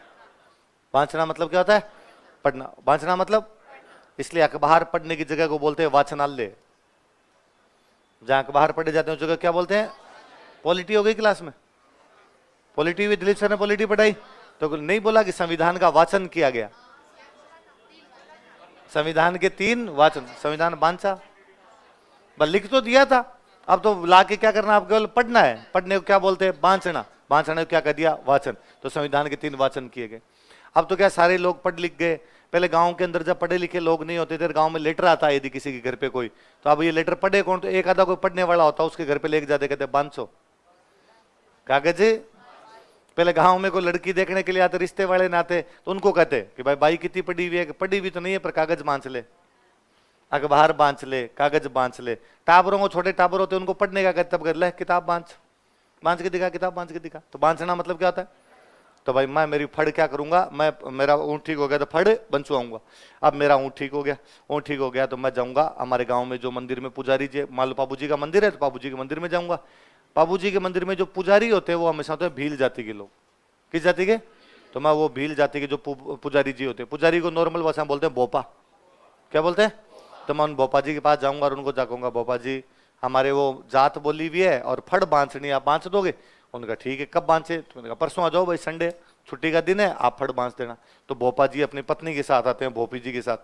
बांचना मतलब क्या होता है? पढ़ना। बांचना मतलब, इसलिए अखबार पढ़ने की जगह को बोलते हैं वाचनालय। जहां अखबार पढ़े जाते हैं उस जगह क्या बोलते हैं? पॉलिटी हो गई क्लास में? पॉलिटी हुई, दिलीप सर ने पॉलिटी पढ़ाई, तो नहीं बोला कि संविधान का वाचन किया गया। संविधान के 3 वाचन, संविधान बांचा, बस लिख तो दिया था, अब तो लाके क्या करना, आप केवल पढ़ना है। पढ़ने को क्या बोलते हैं? बांचना। बांचना को क्या कर दिया? वाचन। तो संविधान के 3 वाचन किए गए। अब तो क्या सारे लोग पढ़ लिख गए। पहले गांव के अंदर जब पढ़े लिखे लोग नहीं होते थे, गांव में लेटर आता है यदि किसी के घर पे कोई, तो अब ये लेटर पढ़े कौन? तो एक आधा कोई पढ़ने वाला होता, उसके घर पे लेके जाते, कहते बांचो कागज। पहले गांव में कोई लड़की देखने के लिए आते, रिश्ते वाले नाते, तो उनको कहते कि भाई बाई कितनी पढ़ी हुई है? पढ़ी हुई तो नहीं है पर कागज बांच ले, अखबार बांच ले, कागज बांच ले। टाबरों को, छोटे टाबर होते उनको पढ़ने का कहते, तब कहते ले किताब बांच, बांच के दिखा, किताब बांच के दिखा। तो बांचना मतलब क्या होता है? तो भाई मैं मेरी फड़ क्या करूंगा, मैं मेरा ऊँट ठीक हो गया तो फड़ बंचवाऊंगा। अब मेरा ऊँट ठीक हो गया, ऊँट ठीक हो गया तो मैं जाऊंगा हमारे गांव में जो मंदिर में पुजारी जी, मान लो पापू जी का मंदिर है तो पापू जी के मंदिर में जाऊंगा। पापू जी के मंदिर में जो पुजारी होते हैं वो हमेशा होते हैं भील जाति के लोग। किस जाति के? तो मैं वो भील जाति के जो पुजारी जी होते हैं, पुजारी को नॉर्मल भाषा में बोलते हैं भोपा। क्या बोलते हैं? तो मैं उन भोपा जी के पास जाऊंगा और उनको जाऊंगा, भोपा जी हमारे वो जात बोली हुई है और फड़ बांचनी, आप बांच दोगे? उनका ठीक है, कब बांचे? तो उनका परसों आ जाओ भाई, संडे छुट्टी का दिन है, आप फड़ बांच देना। तो भोपा जी अपनी पत्नी के साथ आते हैं, भोपी जी के साथ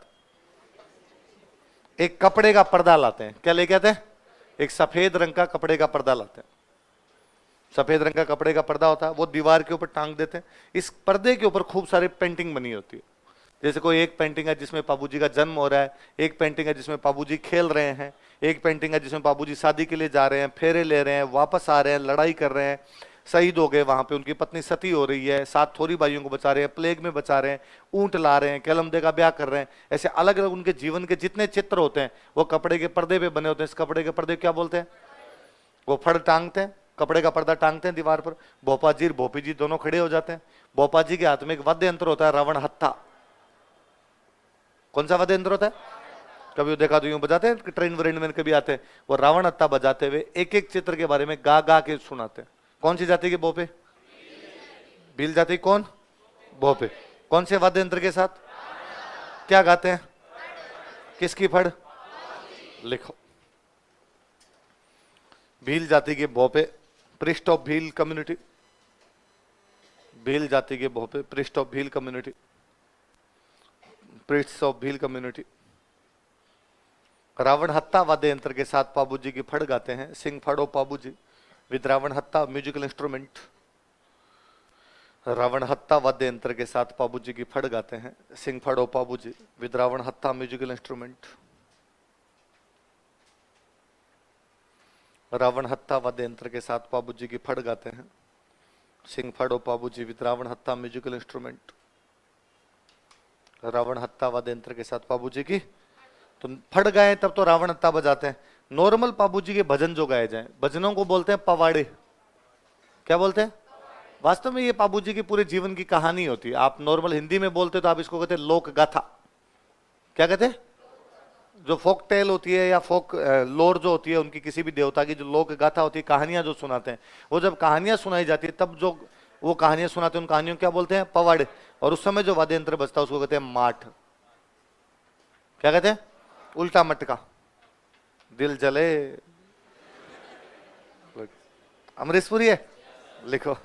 एक कपड़े का पर्दा लाते हैं। क्या लेके आते हैं? एक सफेद रंग का कपड़े का पर्दा लाते हैं। सफेद रंग का कपड़े का पर्दा होता है, वो दीवार के ऊपर टांग देते हैं। इस पर्दे के ऊपर खूब सारी पेंटिंग बनी होती है। जैसे कोई एक पेंटिंग है जिसमें पापूजी का जन्म हो रहा है, एक पेंटिंग है जिसमें पापूजी खेल रहे हैं, एक पेंटिंग है जिसमें पापूजी शादी के लिए जा रहे हैं, फेरे ले रहे हैं, वापस आ रहे हैं, लड़ाई कर रहे हैं, शहीद हो गए वहां पे, उनकी पत्नी सती हो रही है, 7 थोड़ी भाइयों को बचा रहे हैं, प्लेग में बचा रहे हैं, ऊंट ला रहे हैं, केलमदे का ब्याह कर रहे हैं। ऐसे अलग अलग उनके जीवन के जितने चित्र होते हैं वो कपड़े के पर्दे पे बने होते हैं। इस कपड़े के पर्दे क्या बोलते हैं? वो फड़ टांगते हैं, कपड़े का पर्दा टांगते हैं दीवार पर। भोपा जी और भोपी जी दोनों खड़े हो जाते हैं। भोपा जी के हाथ में एक वाद्य यंत्र होता है, रावण हत्था। कौन सा वाद्य यंत्र होता है? कभी वो देखा तो यूं बजाते हैं, ट्रेन व्रेन में कभी आते हैं, वो रावण हत्था बजाते हुए एक एक चित्र के बारे में गा गा के सुनाते हैं। कौन सी जाति के भोपे? भील जाति। कौन? भोपे। कौन से वाद्य यंत्र के साथ? क्या गाते हैं? किसकी फड़? लिखो। भील जाति के भोपे, priest of Bhil community. Bhil जाति के भोपे, priest of Bhil community, priest of Bhil community Ravanhatha वाद्य यंत्र के साथ पाबू जी की फड़ गाते हैं। सिंह फड़ो पाबू जी विद रावण हत्ता म्यूजिकल इंस्ट्रूमेंट। रावण हत्ता वाद्य यंत्र के साथ पाबू जी की फड़ गाते हैं। सिंह फड़ो पाबू जी विद रावण हत्ता म्यूजिकल इंस्ट्रूमेंट। रावण हत्ता वाद्य यंत्र के साथ पाबू जी की फड़ गाते हैं। सिंह फड़ो पाबू जी विद रावण हत्ता म्यूजिकल इंस्ट्रूमेंट। रावण हत्ता वाद्य यंत्र के साथ पाबू जी की, तो फड़ गाए तब तो रावण हत्ता बजाते हैं। नॉर्मल पाबू जी के भजन जो गाए जाए, भजनों को बोलते हैं पवाड़े। क्या बोलते हैं? वास्तव में ये पाबू जी की पूरे जीवन की कहानी होती है। आप नॉर्मल हिंदी में बोलते तो आप इसको कहते हैं लोक गाथा। क्या कहते हैं? जो फोक टेल होती है या फोक लोर जो होती है उनकी, किसी भी देवता की जो लोक गाथा होती है, कहानियां जो सुनाते हैं, वो जब कहानियां सुनाई जाती है तब जो वो कहानियां सुनाते हैं उन कहानियों क्या बोलते हैं? पवाड़े। और उस समय जो वाद्य यंत्र बजता है उसको कहते हैं माठ। क्या कहते हैं? उल्टा मटका। दिल जले। अमरीशपुरी है? लिखो,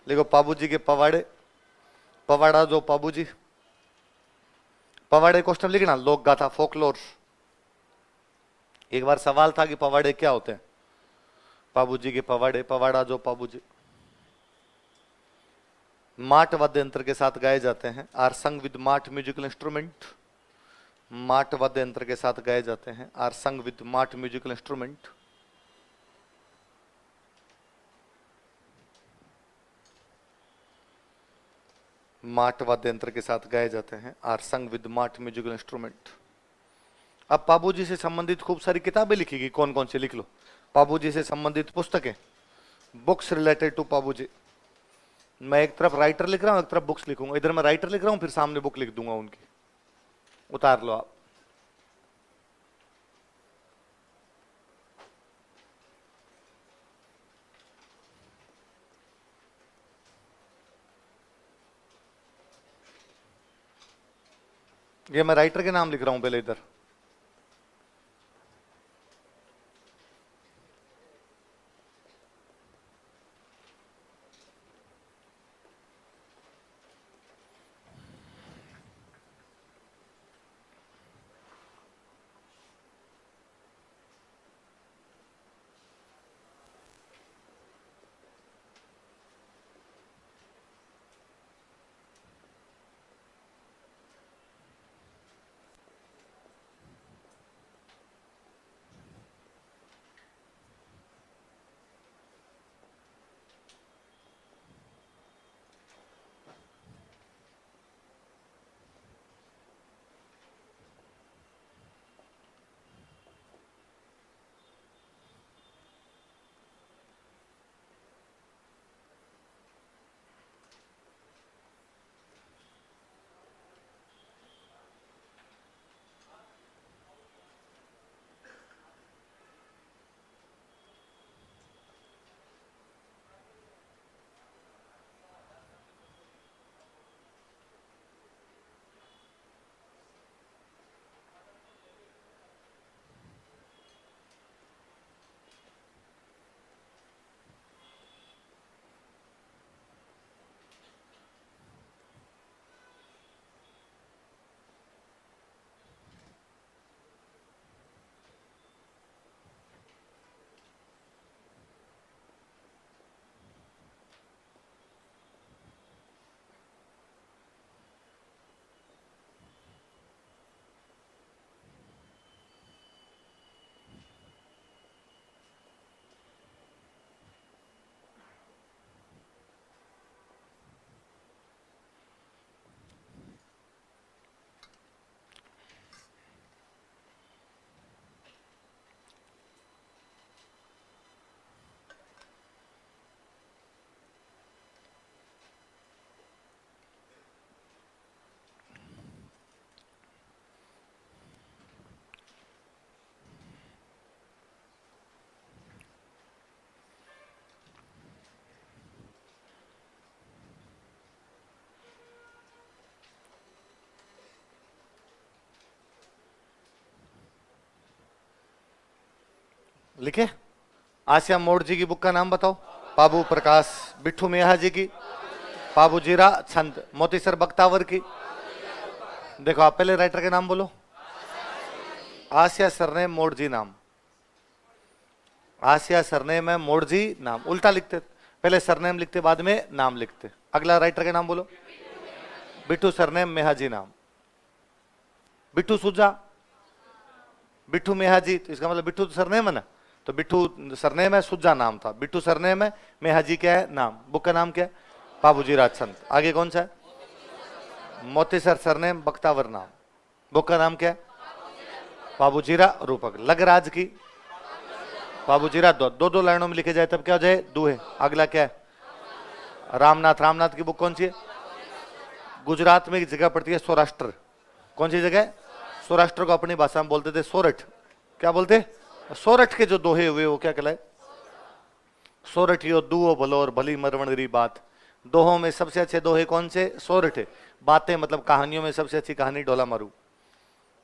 लिखो पाबू जी के पवाड़े। पवाड़ा जो पाबू जी, पवाड़े क्वेश्चन लिखना, लोक गाथा फोकलोर। एक बार सवाल था कि पवाड़े क्या होते हैं? पाबू जी के पवाड़े, पवाड़ा जो पाबू जी माट वाद्य यंत्र के साथ गाए जाते हैं। आर संग विद माट म्यूजिकल इंस्ट्रूमेंट। माट वाद्य यंत्र के साथ गाए जाते हैं। आर संग विद माट म्यूजिकल इंस्ट्रूमेंट। माट वाद्य यंत्र के साथ गाए जाते हैं। आर संग विद माट म्यूजिकल इंस्ट्रूमेंट। अब पाबू जी से संबंधित खूब सारी किताबें लिखी गई। कौन कौन सी? लिख लो। पाबू जी से संबंधित पुस्तकें, बुक्स रिलेटेड टू पाबू जी। मैं एक तरफ राइटर लिख रहा हूं, एक तरफ बुक्स लिखूंगा। इधर मैं राइटर लिख रहा हूं, फिर सामने बुक लिख दूंगा उनकी। उतार लो आप। ये मैं राइटर के नाम लिख रहा हूं पहले इधर। लिखे। आसिया मोड़ जी की बुक का नाम बताओ। पाबू प्रकाश। बिट्ठू मियाहा जी की। पाबू जीरा छंद। मोतीसर बख्तावर की। देखो आप पहले राइटर के नाम बोलो। आसिया सरनेम मोड़ जी नाम। आसिया सरनेम है, मोड़ जी नाम। उल्टा लिखते, पहले सरनेम लिखते बाद में नाम लिखते। अगला राइटर के नाम बोलो। बिट्ठू सरनेम मेहा जी नाम। बिट्ठू सुजा। बिट्ठू मेहा जी, तो इसका मतलब बिट्ठू तो सरनेम है ना, तो बिट्ठू सरनेम है, सुजा नाम था। बिट्ठू सरनेम है, मेहा जी क्या है नाम। बुक का नाम क्या है? बाबूजी राजचंद। आगे कौन सा है? मोतीसर सरनेम बख्तावर नाम। बुक का नाम क्या है? बाबूजीरा रूपक। लगराज की। बाबूजीरा दो दो लाइनों में लिखे जाए तब क्या हो जाए? दूहे। अगला क्या है? रामनाथ। रामनाथ की बुक कौन सी है? गुजरात में एक जगह पड़ती है सौराष्ट्र। कौन सी जगह? सौराष्ट्र को अपनी भाषा में बोलते थे सोरठ। क्या बोलते? सोरठ के जो दोहे हुए वो क्या कहलाए? सोरठियो दुओ भलो और भली मरवणरी बात। दोहों में सबसे अच्छे दोहे कौन से? सोरठ। बातें मतलब कहानियों में सबसे अच्छी कहानी डोला मारू।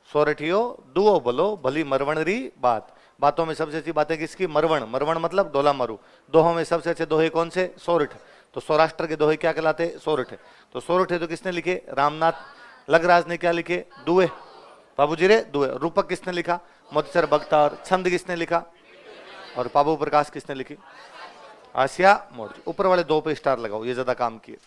सोरठियो दुओ भलो भली मरवणरी बात। बातों में सबसे अच्छी बातें किसकी? मरवण। मरवण मतलब डोला मारू। दोहों में सबसे अच्छे दोहे कौन से? सोरठ। तो सौराष्ट्र के दोहे क्या कहलाते? सोरठ। तो सोरठ तो किसने लिखे? रामनाथ। लगराज ने क्या लिखे? दुए। बाबूजी रे दुए। रूपक किसने लिखा? मोतीसर बख्तावर। छंद किसने लिखा? और पाबू प्रकाश किसने लिखी? आसिया मोड़। ऊपर वाले दो पे स्टार लगाओ, ये ज्यादा काम किए।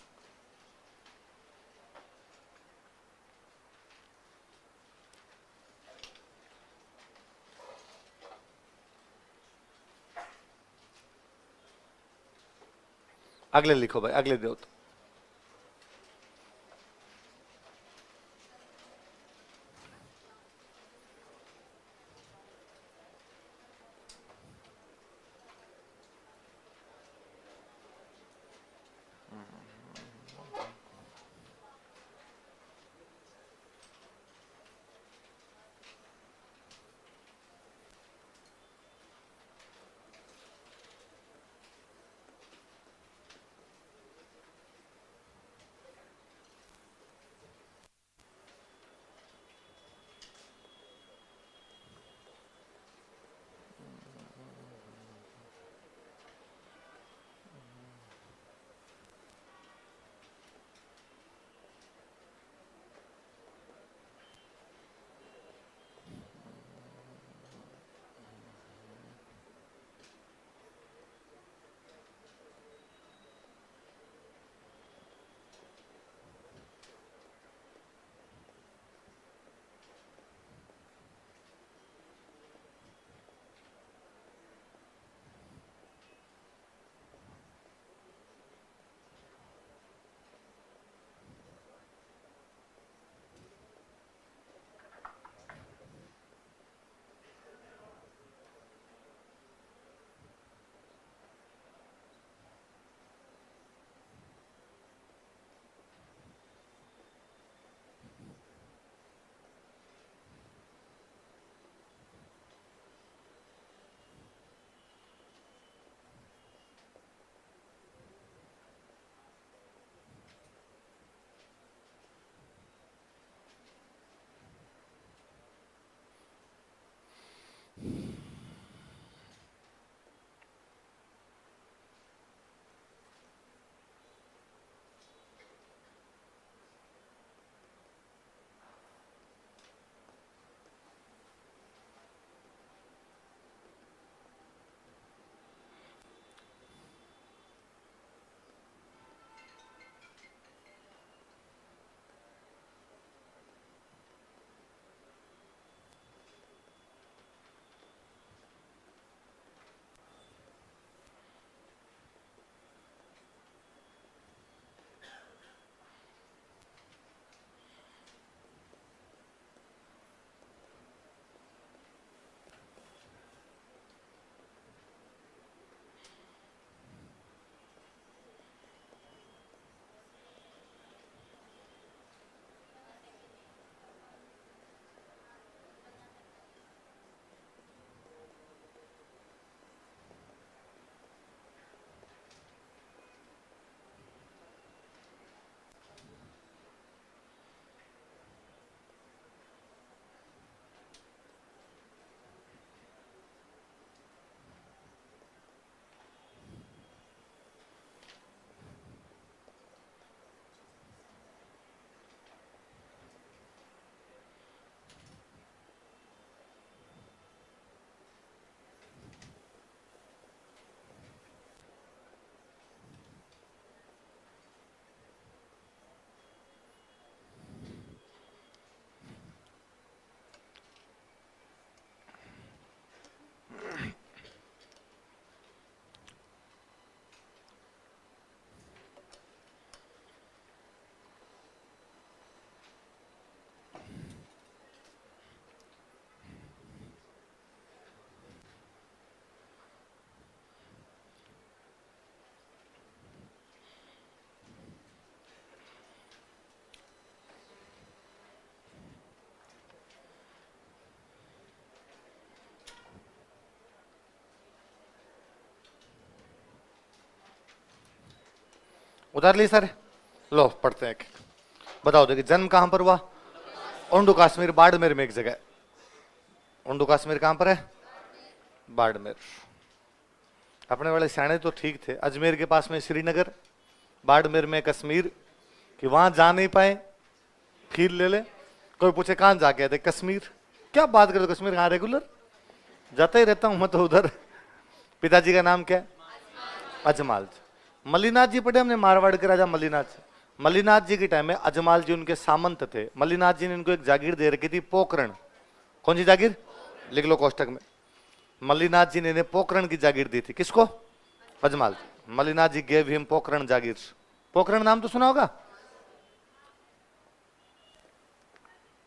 अगले लिखो भाई, अगले दो। उतार लिए सारे? लो पढ़ते हैं। बताओ देखिए, जन्म कहां पर हुआ? ओंडू कश्मीर, बाड़मेर में एक जगह। ओंडू कश्मीर कहां पर है? बाड़मेर। अपने वाले सियाने तो ठीक थे, अजमेर के पास में श्रीनगर, बाड़मेर में कश्मीर, कि वहां जा नहीं पाए, खीर ले ले। कोई पूछे कहां जाके आए थे? कश्मीर। क्या बात करते, कश्मीर कहां? रेगुलर जाता ही रहता हूं मैं तो उधर। पिताजी का नाम क्या है? अजमाल। मल्लीनाथ जी पढ़े हमने, मारवाड़ के राजा मल्लीनाथ। मल्लीनाथ जी के टाइम में अजमाल जी उनके सामंत थे। मल्लीनाथ जी ने इनको एक जागीर दे रखी थी, पोकरण। कौन सी जागीर? लिख लो कोष्टक में। मल्लीनाथ जी ने इन्हें पोकरण की जागीर दी थी। किसको? अजमाल। मल्लीनाथ जी गेव हिम पोकरण जागीर। पोकरण नाम तो सुना होगा।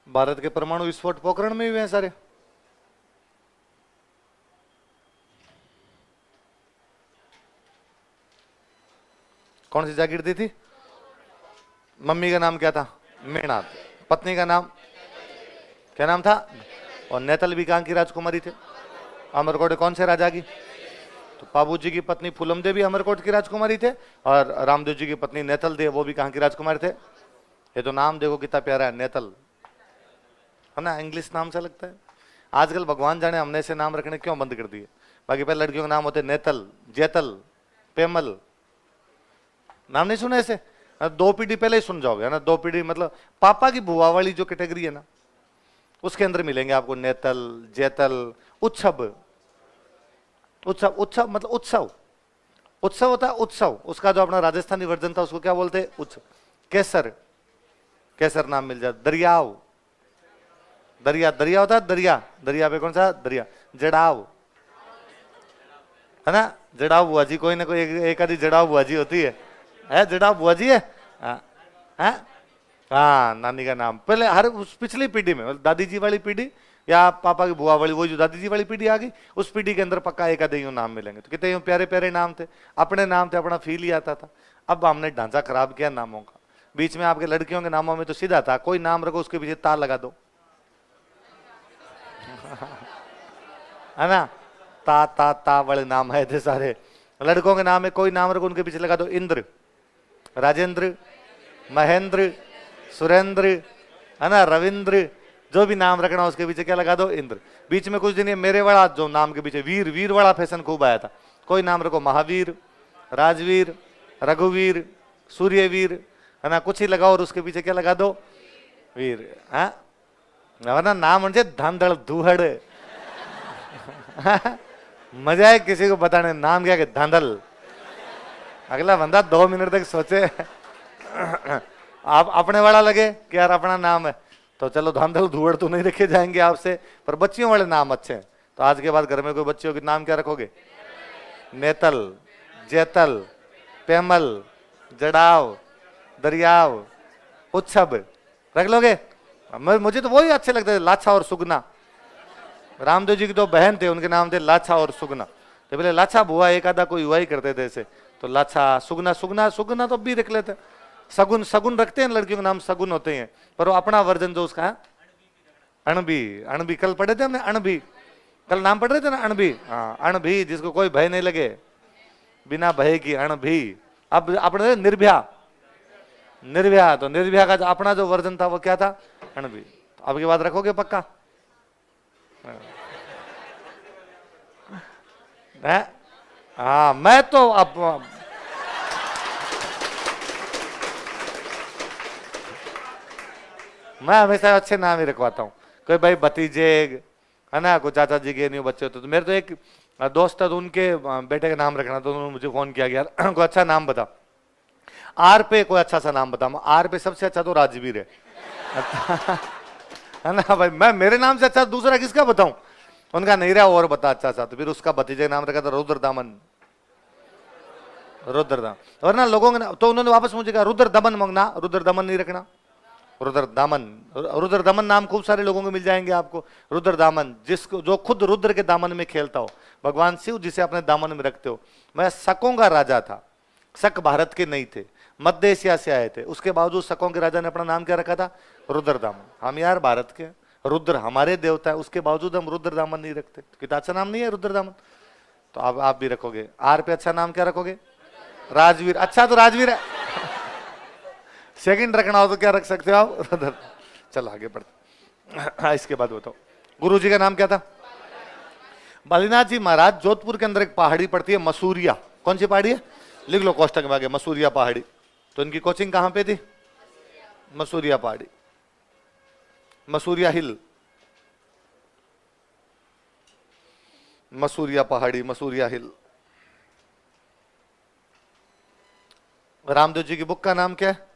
भारत के परमाणु विस्फोट पोकरण में हुए हैं सारे। कौन सी जागीर दी थी? मम्मी का नाम क्या था? मेणात। पत्नी का नाम क्या नाम था? और नेतल भी कहां की राजकुमारी थे? अमरकोट कौन से राजा की? तो बाबू जी की पत्नी फूलम देवी अमरकोट की राजकुमारी थे, और रामदेव जी की पत्नी नेतल देव, वो भी कहां की राजकुमारी थे? ये तो नाम देखो कितना प्यारा है, नेतल, है ना? इंग्लिश नाम से लगता है। आजकल भगवान जाने हमने ऐसे नाम रखने क्यों बंद कर दिए। बाकी पहले लड़कियों के नाम होते नेतल, जेतल, पेमल। नाम नहीं सुने ऐसे? 2 पीढ़ी पहले ही सुन जाओगे, है ना? 2 पीढ़ी मतलब पापा की बुआ वाली जो कैटेगरी है ना, उसके अंदर मिलेंगे आपको नेतल, जेतल, उत्सव। उत्सव, उत्सव मतलब उत्सव। उत्सव होता है उत्सव, उसका जो अपना राजस्थानी वर्जन था उसको क्या बोलते हैं? उत्सव। केसर, केसर नाम मिल जाए। दरियाव, दरिया, दरिया होता है दरिया। दरिया पे कौन सा? दरिया। जड़ाव, है ना? जड़ाव बुआ जी, कोई ना कोई एक आधी जड़ाव बुआ जी होती है जड़ाव बुआ जी है। हाँ, नानी का नाम पहले हर उस पिछली पीढ़ी में, दादी जी वाली पीढ़ी या पापा की बुआ वाली, वो जो दादी जी वाली पीढ़ी आ गई, उस पीढ़ी के अंदर पक्का एक आधे यूं नाम मिलेंगे। तो कितने यूं प्यारे प्यारे नाम थे, अपने नाम थे, अपना फील ही आता था। अब हमने ढांचा खराब किया नामों का। बीच में आपके लड़कियों के नामों में तो सीधा था, कोई नाम रखो उसके पीछे ता लगा दो, है ना? ता ता ता वाले नाम है थे सारे। लड़कों के नाम में कोई नाम रखो उनके पीछे लगा दो इंद्र, राजेंद्र, महेंद्र, सुरेंद्र, है ना? रविंद्र, जो भी नाम रखना उसके पीछे क्या लगा दो? इंद्र। बीच में कुछ दिन ये मेरे वाला जो नाम के पीछे वीर, वीर वाला फैशन खूब आया था। कोई नाम रखो महावीर, राजवीर, रघुवीर, सूर्यवीर, है ना? कुछ ही लगाओ और उसके पीछे क्या लगा दो? वीर। हाँ, ना नाम म्हणजे धांधड़ धूहड़। मजा है किसी को बताने नाम क्या? धांधल। अगला बंदा 2 मिनट तक सोचे। आप अपने वाला लगे कि यार अपना नाम है, तो चलो धांधल धूहड़ तो नहीं रखे जाएंगे आपसे, पर बच्चियों वाले नाम अच्छे हैं। तो आज के बाद घर में कोई बच्चियों के नाम क्या रखोगे? नेतल, जेतल, पेमल, जड़ाव, दरियाव, उत्सव रख लोगे? मुझे तो वही अच्छे लगते थे, लाछा और सुगना। रामदेव जी की 2 बहन थे, उनके नाम थे लाछा और सुगना। तो पहले लाछा बुआ एक आधा कोई हुआ ही करते थे ऐसे, तो लाछा, सुगना, सुगना, सुगना तो भी रख लेते। सगुन, सगुन रखते हैं लड़कियों के नाम, सगुन होते हैं, पर वो अपना वर्जन जो उसका है अणबी। अणबी कल पढ़े थे हमने, अणबी कल नाम पढ़ रहे थे ना, अणबी। हाँ, अणबी, जिसको कोई भय नहीं लगे, बिना भय की अणबी। अब अपने निर्भया, निर्भया, तो निर्भया का अपना जो वर्जन था वो क्या था? अणबी। अब की बात रखोगे पक्का? हाँ, मैं तो अब मैं हमेशा अच्छे नाम ही रखवाता हूँ। कोई भाई भतीजे, है ना, कोई चाचा जी के नहीं बच्चे होते। तो मेरे तो एक दोस्त था, तो उनके बेटे का नाम रखना, तो उन्होंने मुझे फोन किया कि यार कोई अच्छा नाम बता, आर पे कोई अच्छा सा नाम बता। आर पे सबसे अच्छा तो राजवीर है। है ना भाई, मैं मेरे नाम से अच्छा दूसरा किसका बताऊं? उनका नहीं रहा और बता अच्छा सा, तो फिर उसका भतीजे नाम रखा था रुद्रदामन। रुद्रदामन, वरना लोगों के तो उन्होंने वापस मुझे कहा रुद्रदमन मंगना, रुद्रदमन नहीं रखना, रुद्रदामन। रुद्रदमन नाम खूब सारे लोगों को मिल जाएंगे आपको। रुद्रदामन, जिसको जो खुद रुद्र के दामन में खेलता हो, भगवान शिव जिसे अपने दामन में रखते हो। मैं शकों का राजा था, शक भारत के नहीं थे, मध्य एशिया से आए थे, उसके बावजूद शकों के राजा ने अपना नाम क्या रखा था? रुद्रदामन। हम यार भारत के, रुद्र हमारे देवता है, उसके बावजूद हम रुद्रदामन नहीं रखते। तो कितना अच्छा नाम नहीं है रुद्रदामन? तो आप भी रखोगे। आर पे अच्छा नाम क्या रखोगे? राजवीर। अच्छा तो राजवीर है। सेकंड रखना हो तो क्या रख सकते हो आप? चलो आगे बढ़ते। इसके बाद बताओ, गुरु जी का नाम क्या था? बालीनाथ जी महाराज। जोधपुर के अंदर एक पहाड़ी पड़ती है मसूरिया। कौन सी पहाड़ी है? लिख लो कोष्टक में आगे, मसूरिया पहाड़ी। तो इनकी कोचिंग कहां पे थी? मसूरिया पहाड़ी, मसूरिया हिल, मसूरिया पहाड़ी, मसूरिया हिल। रामदेव जी की बुक का नाम क्या है?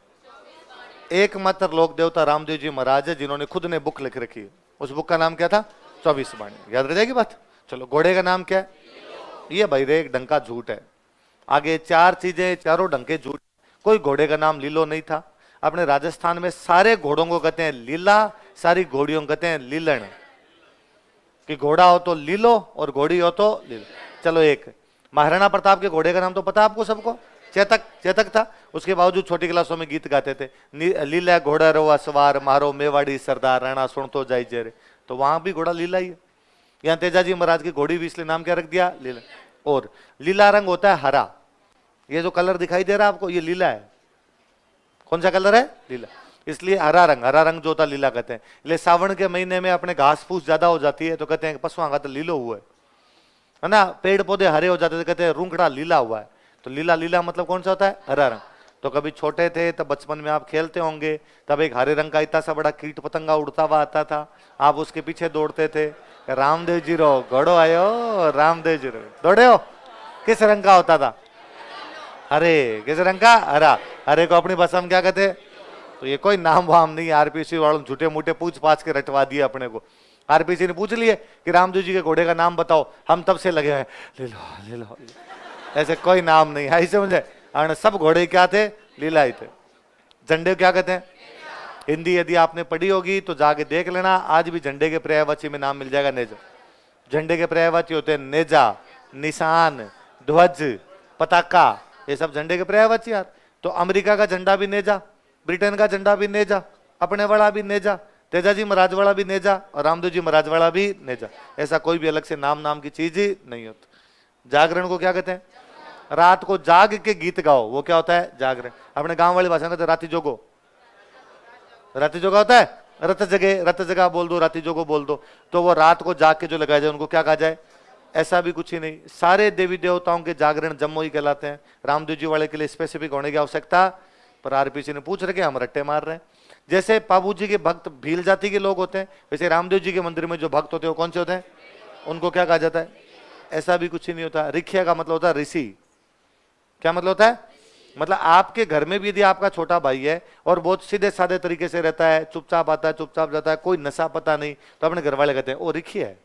एकमात्र लोक देवता रामदेव जी महाराज है जिन्होंने खुद ने बुक लिख रखी है। उस बुक का नाम क्या था? 24 वाणी। याद रह जाएगी बात। चलो, घोड़े का नाम क्या है? ये भाई रे एक डंका झूठ है। आगे चार चीजें, चारों डंके झूठ। कोई घोड़े का नाम लीलो नहीं था। अपने राजस्थान में सारे घोड़ों को कहते हैं लीला, सारी घोड़ियों को कहते हैं लीलन। कि घोड़ा हो तो लीलो और घोड़ी हो तो लीलो। चलो, एक महाराणा प्रताप के घोड़े का नाम तो पता आपको सबको? चेतक। चेतक था। उसके बावजूद छोटी क्लासों में गीत गाते थे, लीला घोड़ा रोवा सवार, मारो मेवाड़ी सरदार, राणा सुन तो जाई जेरे। तो वहां भी घोड़ा लीला ही है। यहाँ तेजाजी महाराज की घोड़ी भी इसलिए नाम क्या रख दिया? लीला। और लीला रंग होता है हरा। ये जो कलर दिखाई दे रहा है आपको, ये लीला है। कौन सा कलर है? लीला। इसलिए हरा रंग, हरा रंग जो होता लीला कहते हैं। इसलिए सावन के महीने में अपने घास फूस ज्यादा हो जाती है तो कहते हैं पशुओं का तो लीलो हुआ है ना। पेड़ पौधे हरे हो जाते तो कहते हैं रूंगड़ा लीला हुआ है। तो लीला, लीला मतलब कौन सा होता है? हरा रंग। तो कभी छोटे थे तब बचपन में आप खेलते होंगे, तब एक हरे रंग का इतना सा बड़ा कीट पतंगा उड़ता हुआ आता था, आप उसके पीछे दौड़ते थे। रामदेव जी रो घोड़ो आयो, रामदेव जी रो दौड़े हो। किस रंग का होता था? हरे। किस रंग का? हरा। हरे को अपनी भाषा में क्या कहते? तो ये कोई नाम वाम नहीं, आरपीसी वालों झूठे मूठे पूछ पाछ के रटवा दिए अपने को। आरपीसी ने पूछ लिए कि रामदेव जी के घोड़े का नाम बताओ, हम तब से लगे हैं ले लो ले लो। ऐसे कोई नाम नहीं है, ऐसे मुझे सब घोड़े क्या थे? लीला ही थे। झंडे क्या कहते हैं? हिंदी यदि आपने पढ़ी होगी तो जाके देख लेना, आज भी झंडे के पर्यायवाची में नाम मिल जाएगा नेजा। झंडे के पर्यायवाची होते हैं नेजा, निशान, ध्वज, पताका, ये सब झंडे के पर्यायवाची यार। तो अमेरिका का झंडा भी नेजा, ब्रिटेन का झंडा भी नेजा, अपने वाला भी नेजा, तेजाजी महाराज वाला भी नेजा और रामदेव जी महाराज वाला भी नेजा। ऐसा कोई भी अलग से नाम की चीज ही नहीं होती। जागरण को क्या कहते हैं? रात को जाग के गीत गाओ, वो क्या होता है? जागरण। अपने गांव वाली भाषा में कहते हैं राती जोगो। राती जोगा होता है रत जगे, रत जगा बोल दो, राती जोगो बोल दो। तो वो रात को जाग के जो लगाया जाए उनको क्या कहा जाए? ऐसा भी कुछ ही नहीं। सारे देवी देवताओं के जागरण जम्मू ही कहलाते हैं। रामदेव जी वाले के लिए स्पेसिफिक होने की आवश्यकता, पर आरपीसी ने पूछ रखे, हम रट्टे मार रहे हैं। जैसे बाबू जी के भक्त भील जाति के लोग होते हैं, वैसे रामदेव जी के मंदिर में जो भक्त होते हैं वो कौन से होते हैं? उनको क्या कहा जाता है? ऐसा भी कुछ ही नहीं होता। रिखिया का मतलब होता है ऋषि। क्या मतलब होता है? मतलब आपके घर में भी यदि आपका छोटा भाई है और बहुत सीधे साधे तरीके से रहता है, चुपचाप आता है चुपचाप जाता है, कोई नशा पता नहीं, तो अपने घर वाले कहते हैं ओ रिखिया है,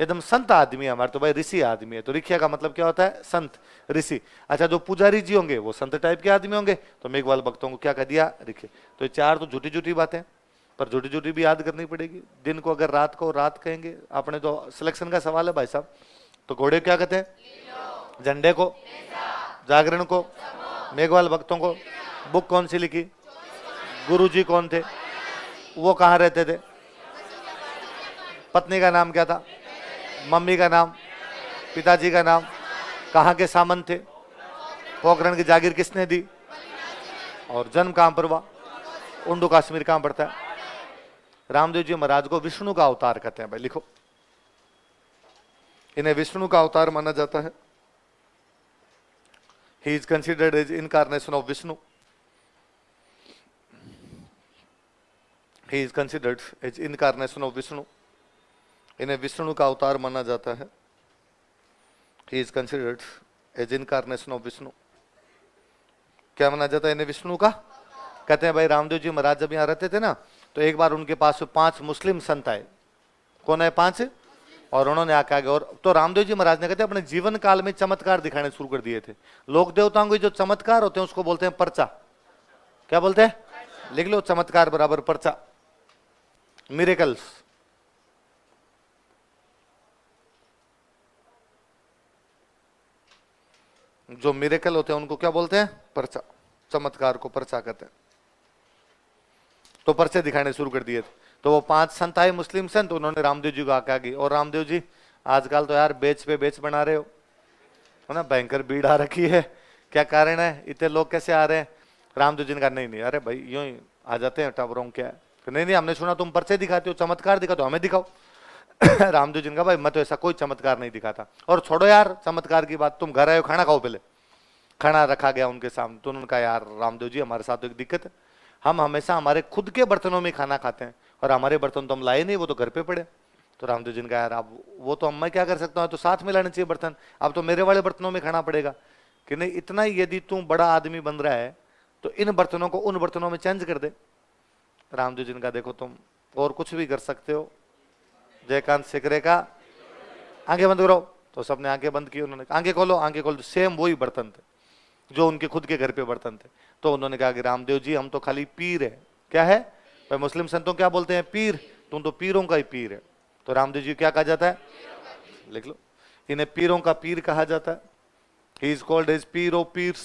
एकदम संत आदमी है हमारे, तो भाई ऋषि आदमी है। तो रिखिया का मतलब क्या होता है? संत, ऋषि। अच्छा, जो पुजारी जी होंगे वो संत टाइप के आदमी होंगे, तो मेघवाल भक्तों को क्या कह दिया? रिखिया। तो ये चार तो झूठी झूठी बातें, पर झूठी झूठी भी याद करनी पड़ेगी। दिन को अगर रात को रात कहेंगे, आपने तो सिलेक्शन का सवाल है भाई साहब। तो घोड़े क्या कहते हैं? झंडे को, जागरण को, मेघवाल भक्तों को। बुक कौन सी लिखी? गुरुजी कौन थे? वो कहाँ रहते थे? पत्नी का नाम क्या था? मम्मी का नाम? पिताजी का नाम? कहाँ के सामंत थे? पोखरण की जागीर किसने दी? और जन्म कहां पर हुआ? उंडू कश्मीर कहां पड़ता है? रामदेव जी महाराज को विष्णु का अवतार कहते हैं भाई, लिखो। इन्हें विष्णु का अवतार माना जाता है। He is considered as incarnation of Vishnu. He is considered as incarnation of Vishnu. इन्हें विष्णु का अवतार माना जाता है। He is considered as incarnation of Vishnu. क्या माना जाता है इन्हें? विष्णु का। कहते हैं भाई रामदेव जी महाराज जब यहाँ रहते थे ना, तो एक बार उनके पास 5 मुस्लिम संत आए। कौन है? 5। और उन्होंने आके और तो रामदेव जी महाराज ने कहते अपने जीवन काल में चमत्कार दिखाने शुरू कर दिए थे। लोक देवताओं के जो चमत्कार होते हैं उसको बोलते हैं पर्चा। क्या बोलते हैं? लिख लो, चमत्कार बराबर पर्चा, मिरेकल्स। जो मिरेकल होते हैं उनको क्या बोलते हैं? पर्चा। चमत्कार को पर्चा कहते हैं। तो पर्चे दिखाने शुरू कर दिए थे। तो वो 5 संत आए, मुस्लिम संत, उन्होंने रामदेव जी को आके की, और रामदेव जी आजकल तो यार बेच पे बेच बना रहे हो, है ना, भयंकर भीड़ आ रखी है, क्या कारण है, इतने लोग कैसे आ रहे हैं? रामदेव जी ने कहा नहीं नहीं, अरे भाई यूं ही आ जाते हैं टावरों, क्या है? नहीं नहीं, हमने सुना तुम पर्चे दिखाते हो, चमत्कार दिखाते हो, हमें दिखाओ। रामदेव जी ने कहा भाई मैं तो ऐसा कोई चमत्कार नहीं दिखाता। और छोड़ो यार चमत्कार की बात, तुम घर आए हो, खाना खाओ पहले। खाना रखा गया उनके सामने, तो उन्होंने कहा यार रामदेव जी हमारे साथ तो एक दिक्कत है, हम हमेशा हमारे खुद के बर्तनों में खाना खाते हैं और हमारे बर्तन तो हम लाए नहीं, वो तो घर पे पड़े। तो रामदेव जी ने कहा यार अब वो तो मैं क्या कर सकता हूँ, तो साथ में लाने चाहिए बर्तन, अब तो मेरे वाले बर्तनों में खाना पड़ेगा। कि नहीं, इतना ही यदि तू बड़ा आदमी बन रहा है तो इन बर्तनों को उन बर्तनों में चेंज कर दे। रामदेव जी ने कहा देखो तुम और कुछ भी कर सकते हो, जयकांत सिकरे का आंखें बंद करो। तो सबने आंखें बंद की, उन्होंने आंखें खोलो, आंखें खोलो, सेम वही बर्तन थे जो उनके खुद के घर पे बर्तन थे। तो उन्होंने कहा कि रामदेव जी हम तो खाली पीर है। क्या है भाई, मुस्लिम संतों क्या बोलते हैं, पीर, तुम तो पीरों का ही पीर है। तो रामदेव जी क्या कहा जाता है, लिख लो, इन्हें पीरों का पीर कहा जाता है। He is called as Pir of pirs.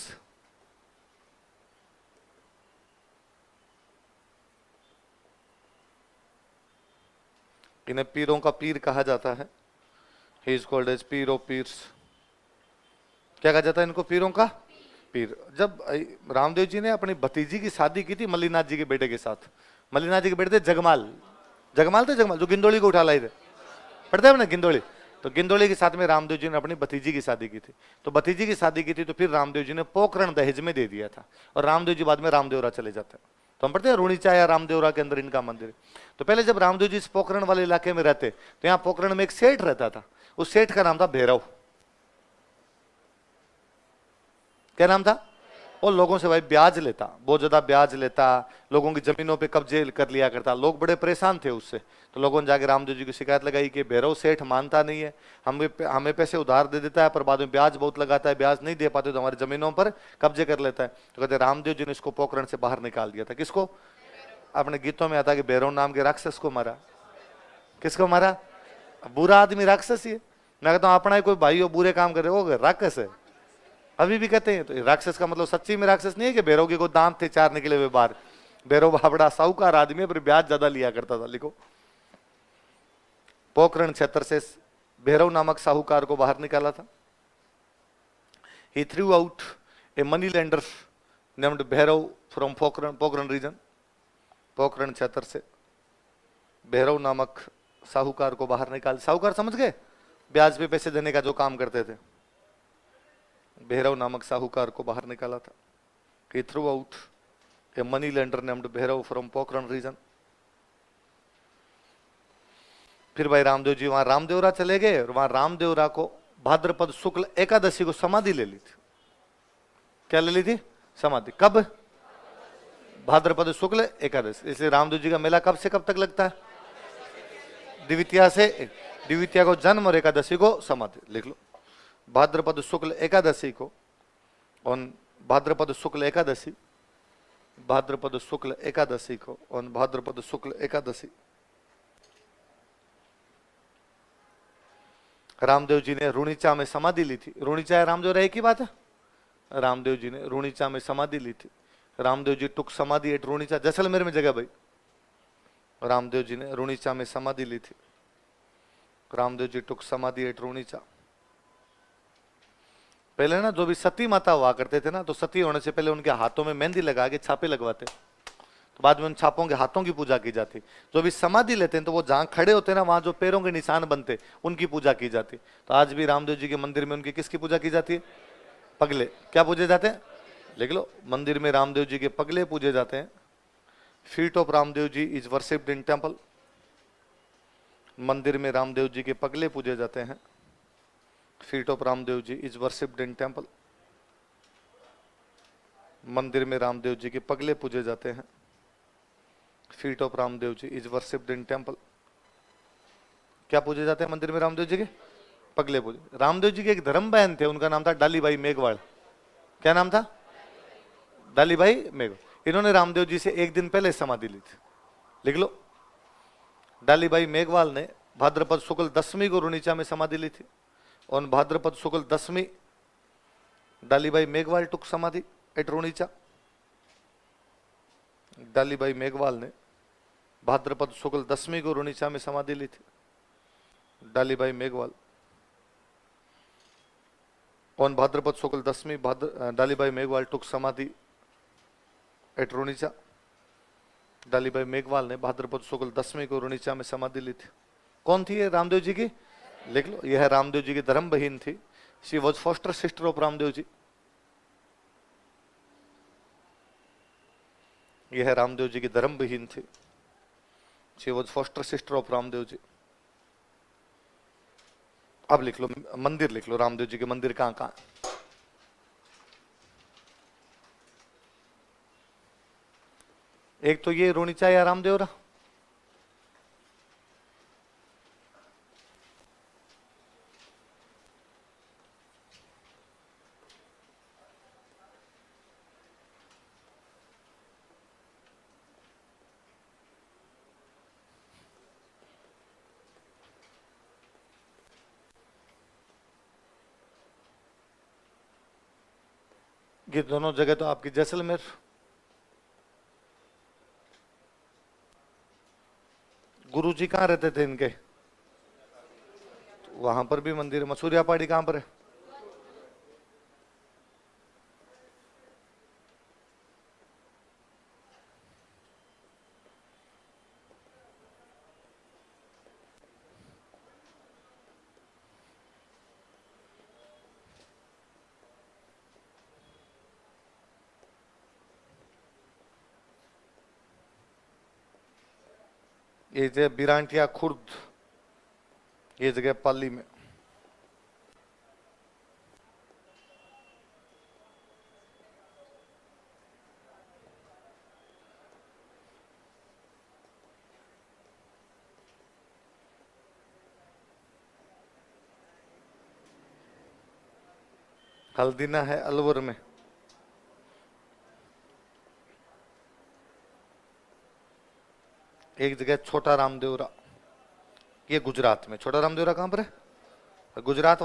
इन्हें पीरों का पीर कहा जाता है। He is called as Pir of pirs. क्या कहा जाता है इनको, पीरों का पीर। जब रामदेव जी ने अपनी भतीजी की शादी की थी मल्लीनाथ जी के बेटे के साथ, मल्लीनाथ जी के बेटे थे जगमाल, जगमाल थे, जगमाल जो गिंदोली को उठा लाए थे, पढ़ते हैं ना गिंदोली। तो गिंदोली के साथ में रामदेव जी ने अपनी भतीजी की शादी की थी। तो भतीजी की शादी की थी तो फिर रामदेव जी ने पोकरण दहेज में दे दिया था, और रामदेव जी बाद में रामदेवरा चले जाते हैं। तो हम पढ़ते हैं रुणीचा या रामदेवरा के अंदर इनका मंदिर। तो पहले जब रामदेव जी इस पोकरण वाले इलाके में रहते तो यहाँ पोकरण में एक सेठ रहता था, उस सेठ का नाम था भैरव। क्या नाम था, और लोगों से भाई ब्याज लेता, बहुत ज्यादा ब्याज लेता, लोगों की जमीनों पे कब्जे कर लिया करता। लोग बड़े परेशान थे उससे, तो लोगों ने जाके रामदेव जी की शिकायत लगाई कि भैरव सेठ मानता नहीं है, हमें पैसे उधार दे देता है पर बाद में ब्याज बहुत लगाता है, ब्याज नहीं दे पाते तो हमारी जमीनों पर कब्जे कर लेता है। तो कहते रामदेव जी ने इसको पोखरण से बाहर निकाल दिया था। किसको, अपने गीतों में आता कि भैरव नाम के राक्षस को मारा। किसको मारा, बुरा आदमी राक्षस ही है। मैं कहता हूँ अपना ही कोई भाई हो बुरे काम करे वो राक्षस है, अभी भी कहते हैं। तो राक्षस का मतलब सच्ची में राक्षस नहीं है कि भैरव के को दांत थे चार निकले हुए बाहर। भैरव बड़ा साहूकार आदमी है पर ब्याज ज्यादा लिया करता था। लिखो, पोखरण क्षेत्र से भैरव नामक साहूकार को बाहर निकाला था। He threw out a money lender named Bhairav from Pokhran region. Pokhran क्षेत्र से भैरव नामक साहूकार को बाहर निकाल, साहूकार समझ गए, ब्याज पे पैसे देने का जो काम करते थे। भैरव नामक साहूकार को बाहर निकाला था। He threw out a money lender named Bhairav from Pokhran region. फिर भाई रामदेव जी वहां रामदेवरा चले गए और वहां रामदेवरा को भाद्रपद शुक्ल एकादशी को समाधि ले ली थी। क्या ले ली थी, समाधि। कब, भाद्रपद शुक्ल एकादशी। इसलिए रामदेव जी का मेला कब से कब तक लगता है, द्वितीया से, द्वितीया को जन्म और एकादशी को समाधि। लिख लो, भाद्रपद शुक्ल एकादशी को, और भाद्रपद शुक्ल एकादशी, भाद्रपद शुक्ल एकादशी को, और भाद्रपद शुक्ल एकादशी रामदेव जी ने रुणीचा में समाधि ली थी। रुणीचा है रामदेव एक ही बात है। रामदेव जी ने रुणीचा में समाधि ली थी। रामदेव जी टुक समाधि एट रुणीचा, जैसलमेर में जगह भाई। रामदेव जी ने रुणीचा में समाधि ली थी। रामदेव जी टुक समाधि एट रुणीचा। पहले ना जो भी सती माता हुआ करते थे ना, तो सती होने से पहले उनके हाथों में मेहंदी लगा के छापे लगवाते, तो बाद में उन छापों के हाथों की पूजा की जाती। जो भी समाधि लेते हैं तो वो जहां खड़े होते हैं ना, वहां जो पैरों के निशान बनते उनकी पूजा की जाती। तो आज भी रामदेव जी के मंदिर में उनकी किसकी पूजा की जाती है, पगले। क्या पूजे जाते हैं, लिख लो, मंदिर में रामदेव जी के पगले पूजे जाते हैं। Feet of Ramdev ji is worshipped in temple. मंदिर में रामदेव जी के पगले पूजे जाते हैं। Feet of Ramdev ji is worshipped in temple. मंदिर में रामदेव जी के पगले पूजे जाते हैं। Feet of Ramdev ji is worshipped in temple. क्या पूजे जाते हैं मंदिर में रामदेव जी के, पगले पूजे। रामदेव जी के एक धर्म बहन थे, उनका नाम था डालीबाई मेघवाल। क्या नाम था, डालीबाई मेघवाल। इन्होंने रामदेव जी से एक दिन पहले समाधि ली थी। लिख लो, डालीबाई मेघवाल ने भाद्रपद शुक्ल दशमी को रुणीचा में समाधि ली थी। और भाद्रपद शुक्ल दशमी डालीबाई मेघवाल टुक समाधि एट रुणीचा। डालीबाई मेघवाल ने भाद्रपद शुक्ल दशमी को रुणीचा में समाधि ली थी। डालीबाई मेघवाल और भाद्रपद शुक्ल दशमी डालीबाई मेघवाल टुक समाधि एट रुणीचा। डालीबाई मेघवाल ने भाद्रपद शुक्ल 10वीं को रुणीचा में समाधि ली थी। कौन थी ये? रामदेव जी की, लिख लो, यह रामदेव जी की धर्म बहन थी। She was foster sister of Ramdev ji. यह रामदेव जी की धर्म बहन थी। She was foster sister of Ramdev ji. अब लिख लो मंदिर, लिख लो रामदेव जी के मंदिर कहां कहां। एक तो ये रुणीचा या रामदेवरा, ये दोनों जगह तो आपकी जैसलमेर। गुरु जी कहाँ रहते थे इनके? वहां पर भी मंदिर है। मसूरिया पहाड़ी कहां पर है? ये जगह बिरांटिया खुर्द, ये जगह पाली में। हल्दीना है अलवर में। एक जगह छोटा रामदेवरा, ये गुजरात में। छोटा रामदेवरा कहां पर है? गुजरात वाले